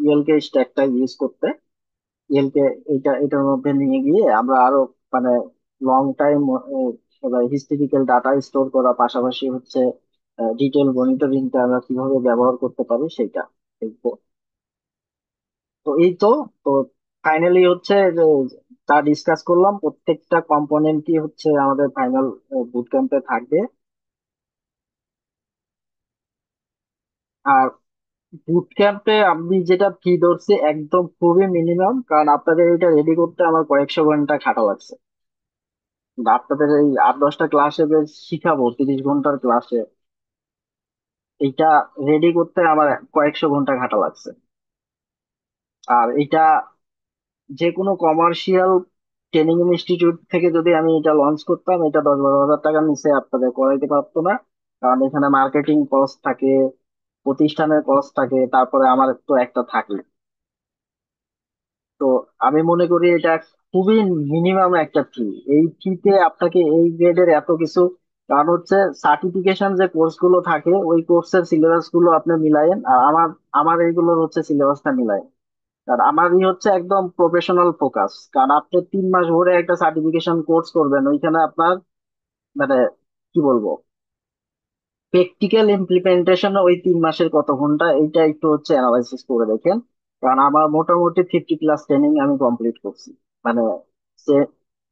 ইএলকে স্ট্যাকটা ইউজ করতে। ইএলকে এটার মধ্যে নিয়ে গিয়ে আমরা আরো মানে long time historical data store করা, পাশাপাশি হচ্ছে ডিটেল মনিটরিংটা আমরা কিভাবে ব্যবহার করতে পারি সেটা দেখবো। তো এই তো। তো ফাইনালি হচ্ছে যে যা ডিসকাস করলাম প্রত্যেকটা কম্পোনেন্টই হচ্ছে আমাদের ফাইনাল বুট ক্যাম্পে থাকবে। আর বুট ক্যাম্পে আমি যেটা ফি ধরছি একদম খুবই মিনিমাম, কারণ আপনাদের এটা রেডি করতে আমার কয়েকশো ঘন্টা খাটা লাগছে। বা আপনাদের এই 8-10টা ক্লাসে যে শিখাবো 30 ঘন্টার ক্লাসে, এইটা রেডি করতে আমার কয়েকশো ঘন্টা খাটা লাগছে। আর এটা যে কোনো কমার্শিয়াল ট্রেনিং ইনস্টিটিউট থেকে যদি আমি এটা লঞ্চ করতাম, এটা 10-12 হাজার টাকার নিচে আপনাদের করাইতে পারতো না। কারণ এখানে মার্কেটিং কস্ট থাকে, প্রতিষ্ঠানের কস্ট থাকে, তারপরে আমার তো একটা থাকে। তো আমি মনে করি এটা খুবই মিনিমাম একটা ফি। এই ফিতে আপনাকে এই গ্রেডের এত কিছু, কারণ হচ্ছে সার্টিফিকেশন যে কোর্স গুলো থাকে ওই কোর্সের সিলেবাস গুলো আপনি মিলায়েন, আর আমার আমার এইগুলোর হচ্ছে সিলেবাসটা মিলায়েন। আর আমারই হচ্ছে একদম প্রফেশনাল ফোকাস, কারণ আপনি 3 মাস ধরে একটা সার্টিফিকেশন কোর্স করবেন, ওইখানে আপনার মানে কি বলবো, প্র্যাকটিক্যাল ইমপ্লিমেন্টেশন ওই 3 মাসের কত ঘন্টা, এইটা একটু হচ্ছে অ্যানালাইসিস করে দেখেন। কারণ আমার মোটামুটি 50+ ট্রেনিং আমি কমপ্লিট করছি। মানে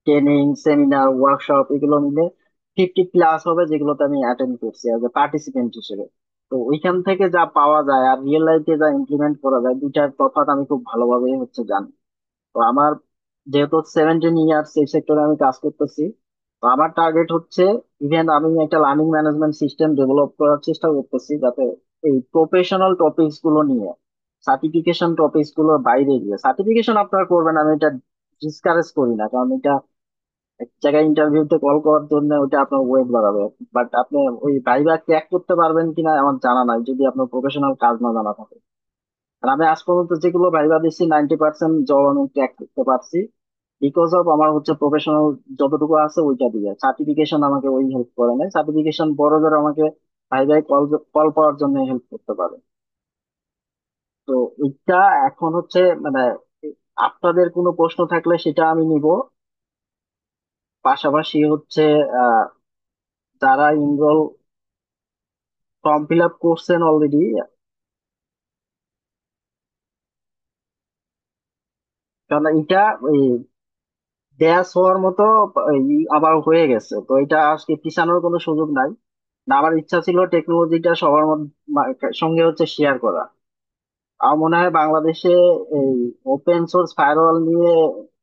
ট্রেনিং, সেমিনার, ওয়ার্কশপ এগুলো মিলে 50+ হবে, যেগুলোতে আমি অ্যাটেন্ড করছি অ্যাজ এ পার্টিসিপেন্ট হিসেবে। তো ওইখান থেকে যা পাওয়া যায় আর রিয়েল লাইফে যা ইমপ্লিমেন্ট করা যায়, দুইটার তফাৎ আমি খুব ভালোভাবে হচ্ছে জানি। তো আমার যেহেতু 17 ইয়ার্স এই সেক্টরে আমি কাজ করতেছি, তো আমার টার্গেট হচ্ছে ইভেন আমি একটা লার্নিং ম্যানেজমেন্ট সিস্টেম ডেভেলপ করার চেষ্টা করতেছি, যাতে এই প্রফেশনাল টপিকস গুলো নিয়ে, সার্টিফিকেশন টপিকস গুলোর বাইরে গিয়ে, সার্টিফিকেশন আপনারা করবেন আমি এটা ডিসকারেজ করি না, কারণ এটা এক জায়গায় ইন্টারভিউতে কল করার জন্য ওটা আপনার ওয়েট বাড়াবে। বাট আপনি ওই ভাইবা ক্র্যাক করতে পারবেন কিনা আমার জানা নাই, যদি আপনার প্রফেশনাল কাজ না জানা থাকে। আর আমি আজ পর্যন্ত যেগুলো ভাইবা দিচ্ছি 90% জব আমি ক্র্যাক করতে পারছি। বিকজ অফ আমার হচ্ছে প্রফেশনাল যতটুকু আছে ওইটা দিয়ে, সার্টিফিকেশন আমাকে ওই হেল্প করে নাই। সার্টিফিকেশন বড় জোর আমাকে ভাই ভাই কল কল পাওয়ার জন্য হেল্প করতে পারে। তো এটা এখন হচ্ছে মানে আপনাদের কোনো প্রশ্ন থাকলে সেটা আমি নিব। পাশাপাশি হচ্ছে আহ যারা ইনরোল ফর্ম ফিল আপ করছেন অলরেডি, কারণ এটা ওই দেয়া হওয়ার মতো আবার হয়ে গেছে, তো এটা আজকে পিছানোর কোনো সুযোগ নাই। না, আমার ইচ্ছা ছিল টেকনোলজিটা সবার সঙ্গে হচ্ছে শেয়ার করা। আমার মনে হয় বাংলাদেশে এই ওপেন সোর্স ফায়ারওয়াল নিয়ে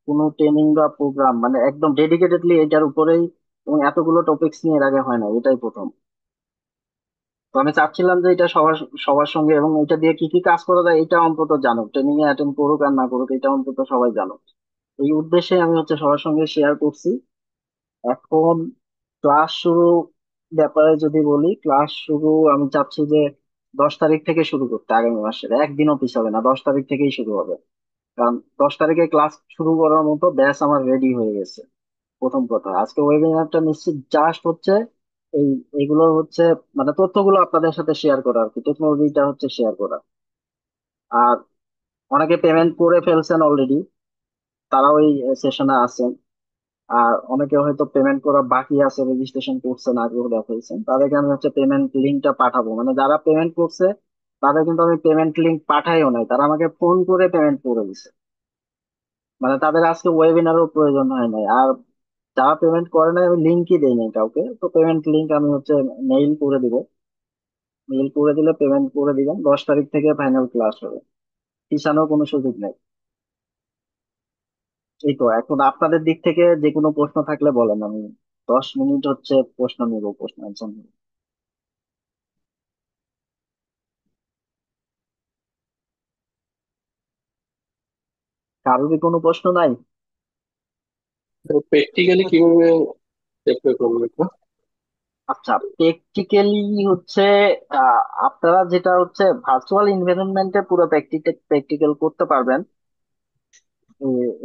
কোনো ট্রেনিং বা প্রোগ্রাম মানে একদম ডেডিকেটেডলি এটার উপরেই এবং এতগুলো টপিকস নিয়ে এর আগে হয় না, এটাই প্রথম। তো আমি চাচ্ছিলাম যে এটা সবার সবার সঙ্গে, এবং এটা দিয়ে কি কি কাজ করা যায় এটা অন্তত জানুক, ট্রেনিং এ অ্যাটেন্ড করুক আর না করুক এটা অন্তত সবাই জানুক। এই উদ্দেশ্যে আমি হচ্ছে সবার সঙ্গে শেয়ার করছি। এখন ক্লাস শুরু ব্যাপারে যদি বলি, ক্লাস শুরু আমি চাচ্ছি যে 10 তারিখ থেকে শুরু করতে, আগামী মাসের একদিনও পিছাবে না, 10 তারিখ থেকেই শুরু হবে। কারণ 10 তারিখে ক্লাস শুরু করার মতো ব্যাচ আমার রেডি হয়ে গেছে। প্রথম কথা, আজকে ওয়েবিনারটা নিশ্চিত জাস্ট হচ্ছে এই এগুলো হচ্ছে মানে তথ্যগুলো আপনাদের সাথে শেয়ার করা আর কি, টেকনোলজিটা হচ্ছে শেয়ার করা। আর অনেকে পেমেন্ট করে ফেলছেন অলরেডি, তারা ওই সেশনে আছেন। আর অনেকে হয়তো পেমেন্ট করা বাকি আছে, রেজিস্ট্রেশন করছেন, আগ্রহ দেখাইছেন, তাদেরকে আমি হচ্ছে পেমেন্ট লিঙ্কটা পাঠাবো। মানে যারা পেমেন্ট করছে তাদের কিন্তু আমি পেমেন্ট লিঙ্ক পাঠাইও নাই, তারা আমাকে ফোন করে পেমেন্ট করে দিছে। মানে তাদের আজকে ওয়েবিনারও প্রয়োজন হয় নাই। আর যারা পেমেন্ট করে নাই আমি লিঙ্কই দেই নাই কাউকে, তো পেমেন্ট লিঙ্ক আমি হচ্ছে মেইল করে দিব। মেইল করে দিলে পেমেন্ট করে দিবেন, 10 তারিখ থেকে ফাইনাল ক্লাস হবে, পিছানোর কোনো সুযোগ নেই। এই তো এখন আপনাদের দিক থেকে যে কোনো প্রশ্ন থাকলে বলেন, আমি 10 মিনিট হচ্ছে প্রশ্ন নিব, প্রশ্ন আনসার নিব। কারোরই কোনো প্রশ্ন নাই? প্র্যাকটিক্যালি কিভাবে অ্যাপ্লাই করবো এটা? আচ্ছা, প্র্যাকটিক্যালি হচ্ছে আপনারা যেটা হচ্ছে ভার্চুয়াল ইনভায়রনমেন্টে পুরো প্র্যাকটিক্যাল করতে পারবেন।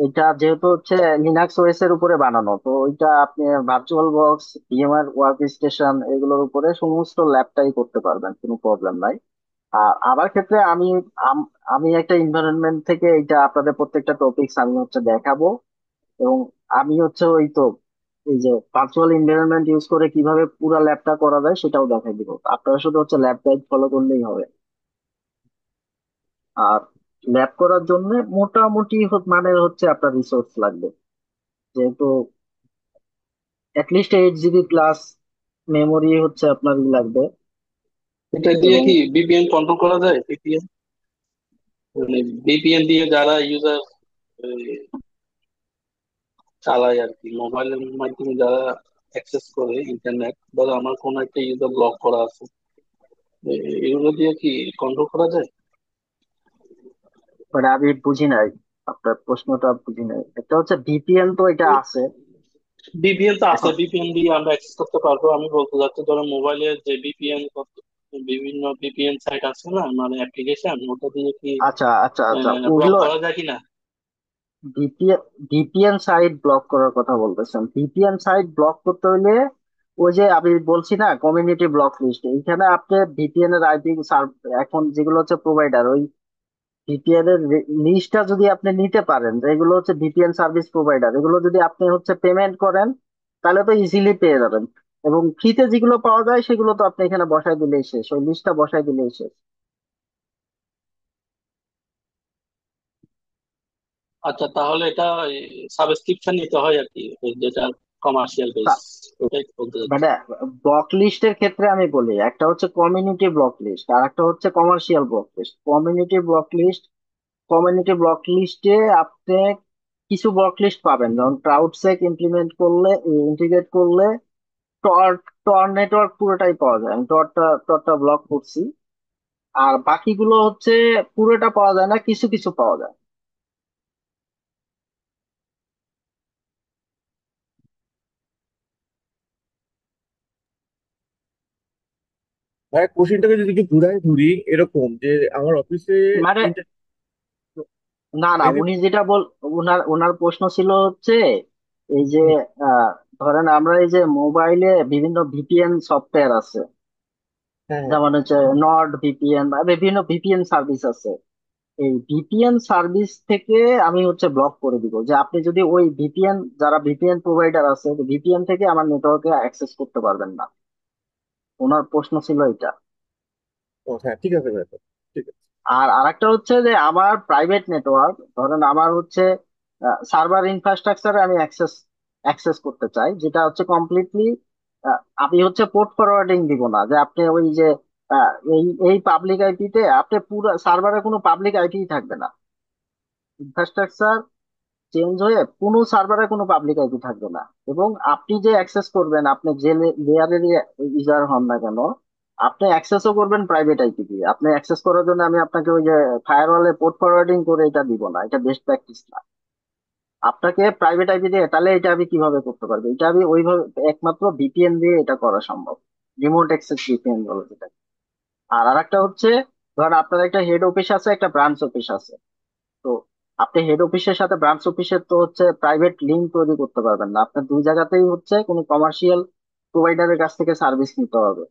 এটা যেহেতু হচ্ছে লিনাক্স ওএস এর উপরে বানানো, তো এটা আপনি virtual box, VMware work station এগুলোর উপরে সমস্ত ল্যাবটাই করতে পারবেন, কোনো প্রবলেম নাই। আর আমার ক্ষেত্রে আমি একটা এনভায়রনমেন্ট থেকে এটা আপনাদের প্রত্যেকটা টপিকস আমি হচ্ছে দেখাবো। এবং আমি হচ্ছে ওই তো এই যে ভার্চুয়াল এনভায়রনমেন্ট ইউজ করে কিভাবে পুরো ল্যাবটা করা যায় সেটাও দেখাই দিব, আপনারা শুধু হচ্ছে ল্যাব গাইড ফলো করলেই হবে। আর ল্যাব করার জন্য মোটামুটি মানে হচ্ছে আপনার রিসোর্স লাগবে, যেহেতু অ্যাটলিস্ট 8 জিবি প্লাস মেমোরি হচ্ছে আপনার লাগবে। এটা দিয়ে এবং কি ভিপিএন কন্ট্রোল করা যায়? ভিপিএন মানে ভিপিএন দিয়ে যারা ইউজার চালায় আর কি, মোবাইলের মাধ্যমে যারা অ্যাক্সেস করে ইন্টারনেট, ধরো আমার কোনো একটা ইউজার ব্লক করা আছে, এগুলো দিয়ে কি কন্ট্রোল করা যায়? মানে আমি বুঝি নাই, আপনার প্রশ্নটা বুঝি নাই। একটা হচ্ছে ভিপিএন, তো এটা আছে ভিপিএন তো আছে, এখন। ভিপিএন দিয়ে আমরা অ্যাক্সেস করতে পারবো। আমি বলতে চাচ্ছি ধরো মোবাইলের যে ভিপিএন, বিভিন্ন ভিপিএন সাইট আছে না, মানে অ্যাপ্লিকেশন, ওটা দিয়ে কি আচ্ছা আচ্ছা আচ্ছা, ব্লক ওগুলো করা যায় কিনা? ভিপিএন ভিপিএন সাইট ব্লক করার কথা বলতেছেন? ভিপিএন সাইট ব্লক করতে হলে ওই যে আমি বলছি না কমিউনিটি ব্লক লিস্ট, এইখানে আপনি ভিপিএন এর আইপি এখন যেগুলো হচ্ছে প্রোভাইডার, ওই ভিপিএন এর লিস্টটা যদি আপনি নিতে পারেন, এগুলো হচ্ছে ভিপিএন সার্ভিস প্রোভাইডার, এগুলো যদি আপনি হচ্ছে পেমেন্ট করেন তাহলে তো ইজিলি পেয়ে যাবেন। এবং ফ্রিতে যেগুলো পাওয়া যায় সেগুলো তো আপনি এখানে বসাই দিলেই শেষ, ওই লিস্টটা বসাই দিলেই শেষ। আচ্ছা, তাহলে এটা সাবস্ক্রিপশন নিতে হয় আর কি, ওই যেটা কমার্শিয়াল বেস, ওটাই বলতে চাচ্ছি। মানে ব্লক লিস্টের ক্ষেত্রে আমি বলি, একটা হচ্ছে কমিউনিটি ব্লক লিস্ট আর একটা হচ্ছে commercial block list. Community block লিস্টে আপনি কিছু ব্লক লিস্ট পাবেন, যেমন ক্রাউডসেক ইমপ্লিমেন্ট করলে, ইন্টিগ্রেট করলে টর টর নেটওয়ার্ক পুরোটাই পাওয়া যায়, আমি টরটা ব্লক করছি। আর বাকিগুলো হচ্ছে পুরোটা পাওয়া যায় না, কিছু কিছু পাওয়া যায়। ভাই কোশ্চেনটাকে যদি একটু ঘুরাই ধরি, এরকম যে আমার অফিসে মানে না না, এই যে উনি যেটা ওনার ওনার প্রশ্ন ছিল হচ্ছে এই যে হুম, আহ, ধরেন আমরা এই যে মোবাইলে বিভিন্ন ভিপিএন সফটওয়্যার আছে, হ্যাঁ হ্যাঁ যেমন হচ্ছে নর্ড ভিপিএন বা বিভিন্ন ভিপিএন সার্ভিস আছে। এই ভিপিএন সার্ভিস থেকে আমি হচ্ছে ব্লক করে দিব, যে আপনি যদি ওই ভিপিএন, যারা ভিপিএন প্রোভাইডার আছে, ভিপিএন থেকে আমার নেটওয়ার্কে অ্যাক্সেস করতে পারবেন না। ওনার প্রশ্ন ছিল এটা। ও হ্যাঁ ঠিক আছে ভাই, ঠিক আছে। আর আরেকটা হচ্ছে যে আমার প্রাইভেট নেটওয়ার্ক, ধরেন আমার হচ্ছে সার্ভার ইনফ্রাস্ট্রাকচারে আমি অ্যাক্সেস অ্যাক্সেস করতে চাই, যেটা হচ্ছে কমপ্লিটলি আমি হচ্ছে পোর্ট ফরওয়ার্ডিং দিব না, যে আপনি ওই যে এই এই পাবলিক আইপিতে আপনি পুরো সার্ভারে কোনো পাবলিক আইপি থাকবে না। ইনফ্রাস্ট্রাকচার চেঞ্জ হয়ে কোনো সার্ভারে কোনো পাবলিক আইপি থাকবে না, এবং আপনি যে অ্যাক্সেস করবেন, আপনি যে লেয়ারেরই ইউজার হন না কেন, আপনি অ্যাক্সেসও করবেন প্রাইভেট আইপি দিয়ে। আপনি অ্যাক্সেস করার জন্য আমি আপনাকে ওই যে ফায়ারওয়ালে পোর্ট ফরওয়ার্ডিং করে এটা দিব না, এটা বেস্ট প্র্যাকটিস না। আপনাকে প্রাইভেট আইপি দিয়ে, তাহলে এটা আমি কিভাবে করতে পারবো? এটা আমি ওইভাবে একমাত্র ভিপিএন দিয়ে এটা করা সম্ভব, রিমোট অ্যাক্সেস ভিপিএন বলে যেটা। আর আরেকটা হচ্ছে, ধর আপনার একটা হেড অফিস আছে, একটা ব্রাঞ্চ অফিস আছে। তো আপনি হেড অফিসের সাথে ব্রাঞ্চ অফিসের তো হচ্ছে প্রাইভেট লিঙ্ক তৈরি করতে পারবেন না, আপনার দুই জায়গাতেই হচ্ছে কোনো কমার্শিয়াল প্রোভাইডারের কাছ থেকে সার্ভিস নিতে হবে।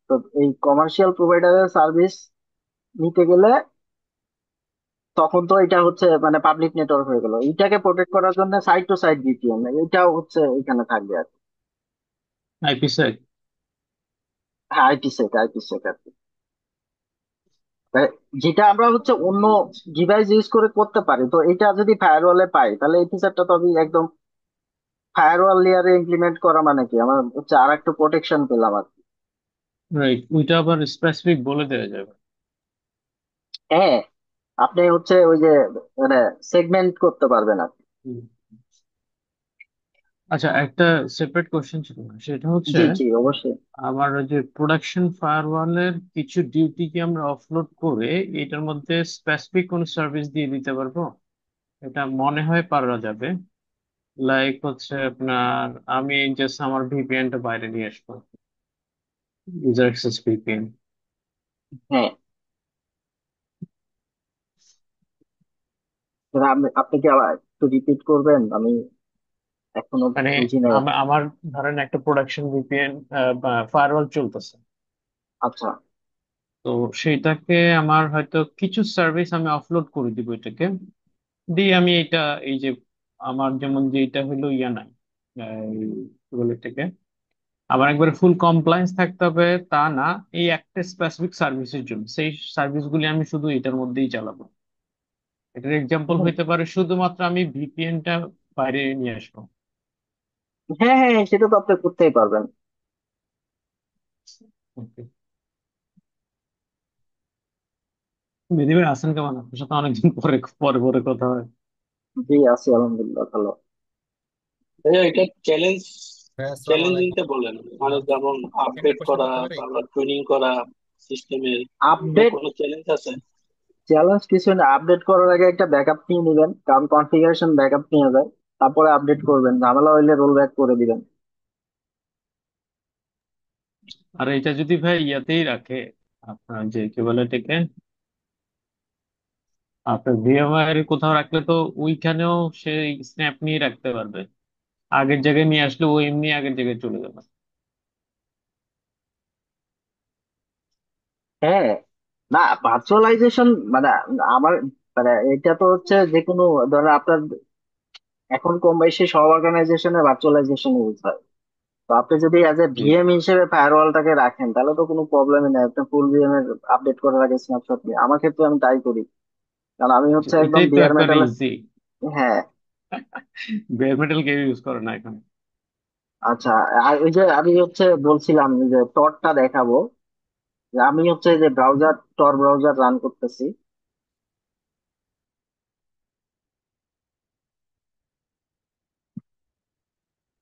তো এই কমার্শিয়াল প্রোভাইডারের সার্ভিস নিতে গেলে তখন তো এটা হচ্ছে মানে পাবলিক নেটওয়ার্ক হয়ে গেল। এটাকে প্রোটেক্ট করার জন্য সাইট টু সাইট ভিপিএন এটাও হচ্ছে এখানে থাকবে আর কি। আইপিসেক। হ্যাঁ, আইপি সেক আর কি। মানে যেটা আমরা হচ্ছে অন্য ডিভাইস ইউজ করে করতে পারি, তো এটা যদি ফায়ারওয়ালে পাই, তাহলে এই ফিচারটা তো আমি একদম ফায়ারওয়াল লেয়ারে ইমপ্লিমেন্ট করা, মানে কি আমার হচ্ছে আর একটু প্রোটেকশন পেলাম আর কি। রাইট, ওইটা আবার স্পেসিফিক বলে দেওয়া যাবে। হ্যাঁ, আপনি হচ্ছে ওই যে মানে সেগমেন্ট করতে পারবেন আর কি। হুম। আচ্ছা, একটা সেপারেট কোশ্চেন ছিল না, সেটা হচ্ছে জি জি, অবশ্যই। আমার ওই যে প্রোডাকশন ফায়ারওয়ালের কিছু ডিউটি কি আমরা অফলোড করে এটার মধ্যে স্পেসিফিক কোন সার্ভিস দিয়ে দিতে পারবো? এটা মনে হয় পারা যাবে। লাইক হচ্ছে আপনার, আমি জাস্ট আমার ভিপিএনটা বাইরে নিয়ে আসবো, ইউজার অ্যাক্সেস ভিপিএন। হ্যাঁ, এবার আপনি কি আবার একটু রিপিট করবেন? আমি এখনো মানে বুঝি নাই। আমার ধরেন একটা প্রোডাকশন ভিপিএন ফায়ারওয়াল চলতেছে, আচ্ছা। তো সেটাকে আমার হয়তো কিছু সার্ভিস আমি অফলোড করে দিব এটাকে দিয়ে। আমি এটা এই যে আমার যেমন যে এটা হলো ইয়া নাই, এই কি বলে এটাকে, আমার একবারে ফুল কমপ্লায়েন্স থাকতে হবে তা না। এই একটা স্পেসিফিক সার্ভিসের জন্য সেই সার্ভিসগুলি আমি শুধু এটার মধ্যেই চালাবো। এটার এক্সাম্পল হুম। হইতে পারে শুধুমাত্র আমি ভিপিএনটা বাইরে নিয়ে আসবো। হ্যাঁ হ্যাঁ হ্যাঁ, সেটা তো আপনি করতেই পারবেন। ওকে। মেদিবের আছেন কেমন? আপনার সাথে অনেকদিন পরে পরে পরে কথা হয়। জি, আছি আলহামদুলিল্লাহ, ভালো। ভাইয়া, এটা চ্যালেঞ্জ হ্যাঁ আসসালামু চ্যালেঞ্জ আলাইকুম। নিতে বলেন, মানে ভালো আছেন? যেমন একটা আপডেট কোশ্চেন করা করতে পারি? বা টুনিং করা সিস্টেমের, আপডেট কোনো চ্যালেঞ্জ আছে? চ্যালেঞ্জ কিছু না, আপডেট করার আগে একটা ব্যাকআপ নিয়ে নেবেন, কারণ কনফিগারেশন ব্যাকআপ নিয়ে যায়, তারপরে আপডেট করবেন, ঝামেলা হইলে রোল ব্যাক করে দিবেন। আর এটা যদি ভাই ইয়াতেই রাখে, আপনার যে কি বলে এটাকে, আপনার ভিএমআইয়ের কোথাও রাখলে তো ওইখানেও সেই স্ন্যাপ নিয়ে রাখতে পারবে। আগের জায়গায় নিয়ে আসলে ও এমনি আগের জায়গায় চলে যাবে। হ্যাঁ, না ভার্চুয়ালাইজেশন মানে আমার মানে এটা তো হচ্ছে যে কোনো, ধরেন আপনার এখন কম বেশি সব অর্গানাইজেশনে ভার্চুয়ালাইজেশন ইউজ হয়। তো আপনি যদি অ্যাজ এ জি। ভিএম হিসেবে ফায়ারওয়ালটাকে রাখেন, তাহলে তো কোনো প্রবলেমই নেই, আপনি ফুল ভিএম এর আপডেট করার আগে স্ন্যাপশট নিয়ে, আমার ক্ষেত্রে আমি তাই করি, কারণ আমি হচ্ছে একদম ওইটাই তো বিয়ার এখন মেটাল। ইজি। হ্যাঁ। বেয়ার মেটাল কেউ ইউজ করে না এখন। আচ্ছা, আর ওই যে আমি হচ্ছে বলছিলাম যে টরটা দেখাবো, যে আমি হচ্ছে যে ব্রাউজার, টর ব্রাউজার রান করতেছি।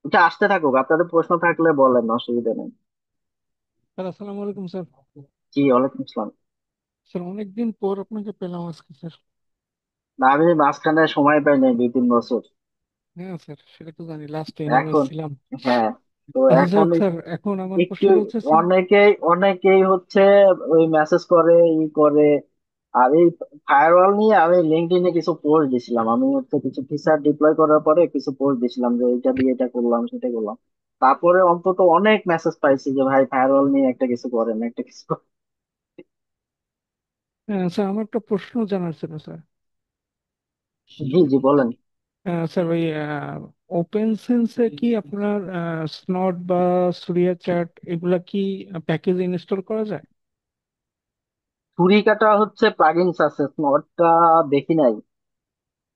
এটা আসতে থাকুক, আপনাদের প্রশ্ন থাকলে বলেন, অসুবিধা নেই। স্যার আসসালামু আলাইকুম স্যার। জি, ওয়ালাইকুম আসসালাম। স্যার অনেকদিন পর আপনাকে পেলাম আজকে স্যার। না, আমি মাঝখানে সময় পাই নাই 2-3 বছর। হ্যাঁ স্যার, সেটা তো জানি, লাস্ট ট্রেনিংয়ে এখন, ছিলাম। হ্যাঁ, তো আচ্ছা এখন যাক স্যার, এখন আমার একটু প্রশ্নটা হচ্ছে স্যার। অনেকেই অনেকেই হচ্ছে ওই মেসেজ করে, ই করে, আর এই ফায়ারওয়াল নিয়ে আমি লিঙ্কডইনে কিছু পোস্ট দিছিলাম, আমি হচ্ছে কিছু ফিচার ডিপ্লয় করার পরে কিছু পোস্ট দিছিলাম যে এটা দিয়ে এটা করলাম সেটা করলাম। তারপরে অন্তত অনেক মেসেজ পাইছি যে ভাই ফায়ারওয়াল নিয়ে একটা কিছু করেন, একটা কিছু করেন। স্যার আমার একটা প্রশ্ন জানার ছিল স্যার। জি জি বলেন। স্যার ওই ওপেন সেন্সে কি আপনার স্নট বা সুরিয়া চ্যাট এগুলা কি প্যাকেজ ইনস্টল করা যায়? ছুরি কাটা হচ্ছে প্লাগইনস আছে, স্নটটা দেখি নাই।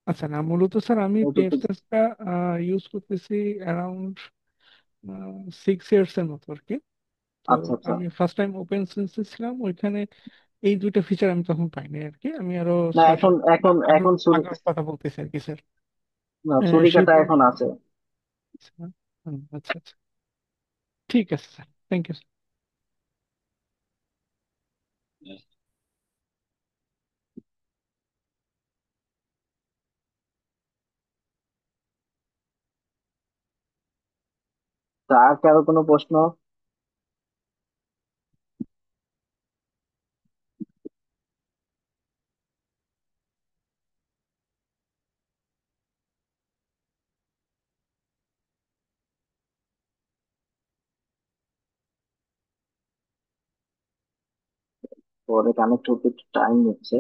আচ্ছা, না মূলত স্যার আমি ওটুকু। পিএফএসটা ইউজ করতেছি অ্যারাউন্ড 6 ইয়ার্স এর মতো আর কি। তো আচ্ছা আচ্ছা। আমি ফার্স্ট টাইম ওপেন সেন্সে ছিলাম, ওইখানে এই দুইটা ফিচার আমি তখন পাইনি আর কি। আমি আরো না, ছয় এখন সাত এখন আগের এখন ছুরি, আগের কথা বলতেছি আর কি স্যার। না, ছুরি সেই কাটা পর এখন আছে। আচ্ছা। আচ্ছা আচ্ছা, ঠিক আছে স্যার, থ্যাংক ইউ। তা আর কারো কোনো প্রশ্ন? পরে কানেক্ট হতে একটু টাইম নিচ্ছে।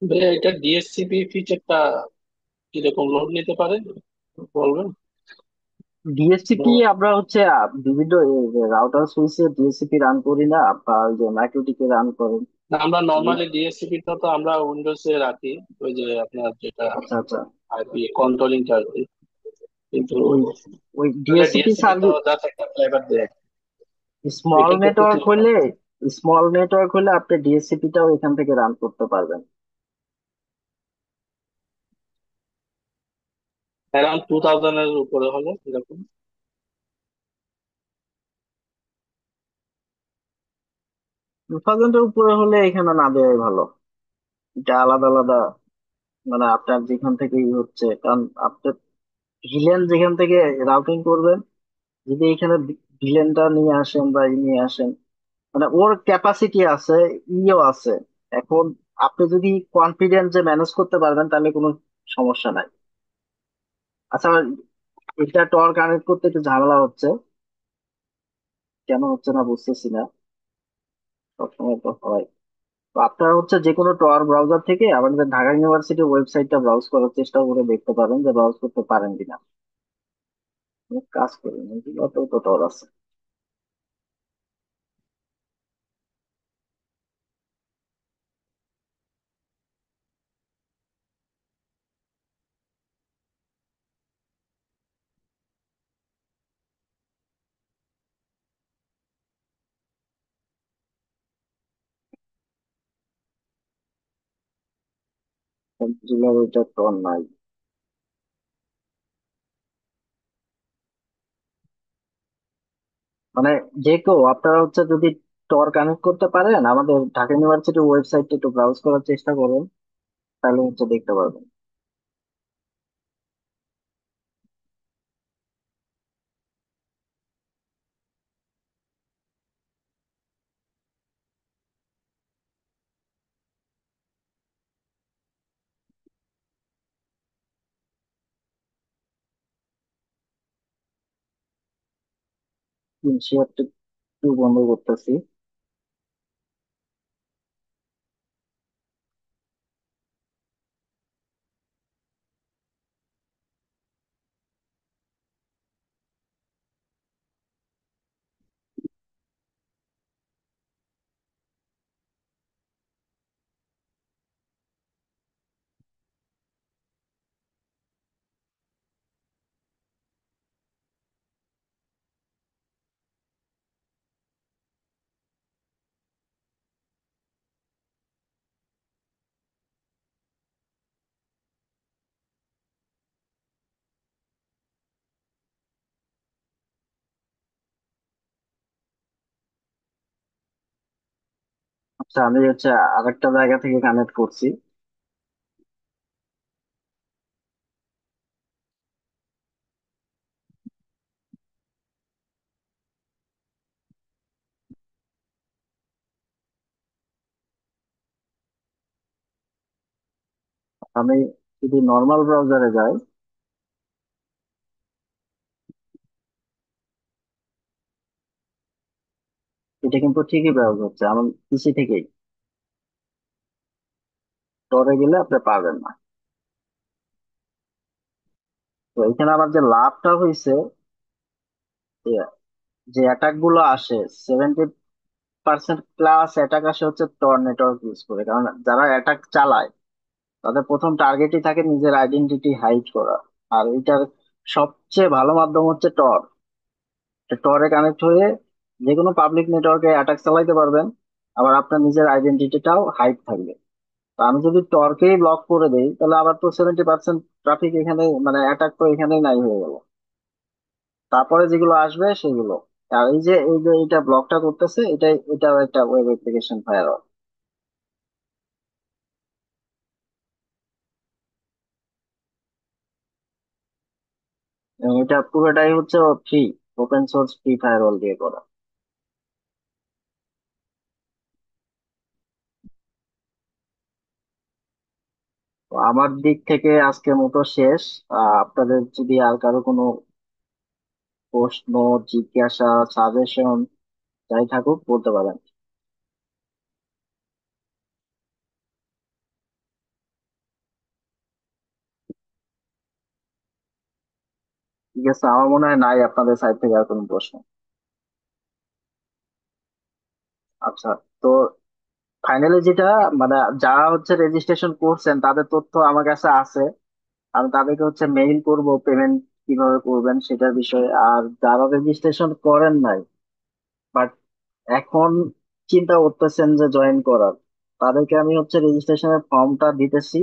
ভাইয়া এটা ডিএসসিপি ফিচারটা কিরকম লোড নিতে পারে বলবেন? ডিএসসিপি আমরা হচ্ছে বিভিন্ন রাউটার সুইচে ডিএসসিপি রান করি না, বা ওই যে মাইক্রোটিকে রান করেন। না, আমরা জি। নর্মালি ডিএসসিপিটা তো আমরা উইন্ডোজে রাখি, ওই যে আপনার যেটা আচ্ছা আচ্ছা। আইপি কন্ট্রোলিং চার্জি, কিন্তু ওই ওই ডিএসসিপি ডিএসসিপি তো সার্ভিস, জাস্ট একটা ফ্লেভার দেয়। স্মল এটা করতেছি নেটওয়ার্ক হলে, স্মল নেটওয়ার্ক হলে আপনি ডিএসসিপিটাও এখান থেকে রান করতে পারবেন। অ্যারাউন্ড 2000 এর উপরে হলে এরকম। 2000-এর উপরে হলে এখানে না দেওয়াই ভালো। এটা আলাদা আলাদা, মানে আপনার যেখান থেকেই হচ্ছে, কারণ আপনার ভিলেন যেখান থেকে রাউটিং করবেন, যদি এখানে ভিলেনটা নিয়ে আসেন বা নিয়ে আসেন, মানে ওর ক্যাপাসিটি আছে, ইও আছে। এখন আপনি যদি কনফিডেন্স যে ম্যানেজ করতে পারবেন তাহলে কোনো সমস্যা নাই। আচ্ছা, এটা টর কানেক্ট করতে একটু ঝামেলা হচ্ছে, কেন হচ্ছে না বুঝতেছি না। সবসময় তো হয়। তো আপনারা হচ্ছে যে কোনো টর ব্রাউজার থেকে আমাদের ঢাকা ইউনিভার্সিটির ওয়েবসাইটটা ব্রাউজ করার চেষ্টা করে দেখতে পারেন যে ব্রাউজ করতে পারেন কিনা। আমি কাজ করি এগুলো তো টর আছে। কম্পিউটার ওইটা টর নাই। মানে যে কেউ আপনারা হচ্ছে যদি টর কানেক্ট করতে পারেন, আমাদের ঢাকা ইউনিভার্সিটির ওয়েবসাইটটা একটু ব্রাউজ করার চেষ্টা করুন, তাহলে হচ্ছে দেখতে পারবেন। শেয়ারটা একটু বন্ধ করতেছি। আচ্ছা, আমি হচ্ছে আরেকটা জায়গা থেকে কানেক্ট করছি। আমি যদি নর্মাল ব্রাউজারে যাই, এটা কিন্তু ঠিকই ব্রাউজ হচ্ছে আমার পিসি থেকেই। টরে গেলে আপনি পারবেন না। তো এখানে আমার যে লাভটা হয়েছে, যে যে অ্যাটাক গুলো আসে, 70% প্লাস অ্যাটাক আসে হচ্ছে টর নেটওয়ার্ক ইউজ করে। কারণ যারা অ্যাটাক চালায় তাদের প্রথম টার্গেটই থাকে নিজের আইডেন্টিটি হাইড করা। আর এটার সবচেয়ে ভালো মাধ্যম হচ্ছে টর। টরে কানেক্ট হয়ে যে কোনো পাবলিক নেটওয়ার্কে অ্যাটাক চালাইতে পারবেন, আবার আপনার নিজের আইডেন্টিটিটাও হাইড থাকবে। তো আমি যদি টর্কেই ব্লক করে দেই, তাহলে আবার তো 70% ট্রাফিক এখানে, মানে অ্যাটাক তো এখানেই নাই হয়ে গেল। তারপরে যেগুলো আসবে সেগুলো। আর এই যে এটা ব্লকটা করতেছে, এটাও একটা ওয়েব অ্যাপ্লিকেশন ফায়ারওয়াল। এবং এটা পুরোটাই হচ্ছে free, open source free firewall দিয়ে করা। তো আমার দিক থেকে আজকের মতো শেষ। আপনাদের যদি আর কারো কোনো প্রশ্ন, জিজ্ঞাসা, সাজেশন যাই থাকুক বলতে পারেন। ঠিক আছে, আমার মনে হয় নাই আপনাদের সাইড থেকে আর কোনো প্রশ্ন। আচ্ছা, তো ফাইনালি যেটা, মানে যারা হচ্ছে রেজিস্ট্রেশন করছেন তাদের তথ্য আমার কাছে আছে। আমি তাদেরকে হচ্ছে মেইল করব পেমেন্ট কিভাবে করবেন সেটার বিষয়ে। আর যারা রেজিস্ট্রেশন করেন নাই বাট এখন চিন্তা করতেছেন যে জয়েন করার, তাদেরকে আমি হচ্ছে রেজিস্ট্রেশনের ফর্মটা দিতেছি।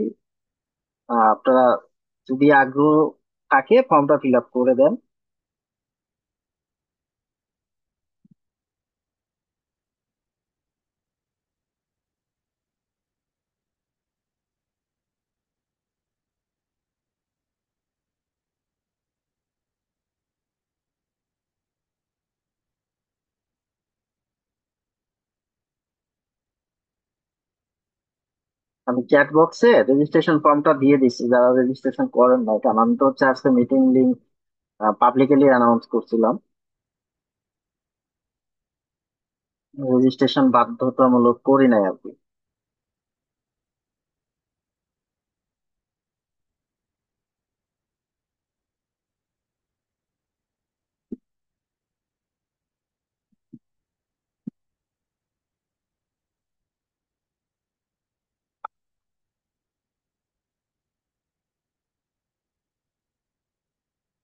আপনারা যদি আগ্রহ থাকে ফর্মটা ফিল আপ করে দেন। আমি চ্যাট বক্সে রেজিস্ট্রেশন ফর্মটা দিয়ে দিচ্ছি যারা রেজিস্ট্রেশন করেন নাই, কারণ আমি তো হচ্ছে আজকে মিটিং লিঙ্ক পাবলিকলি অ্যানাউন্স করছিলাম। রেজিস্ট্রেশন বাধ্যতামূলক করি নাই আর কি।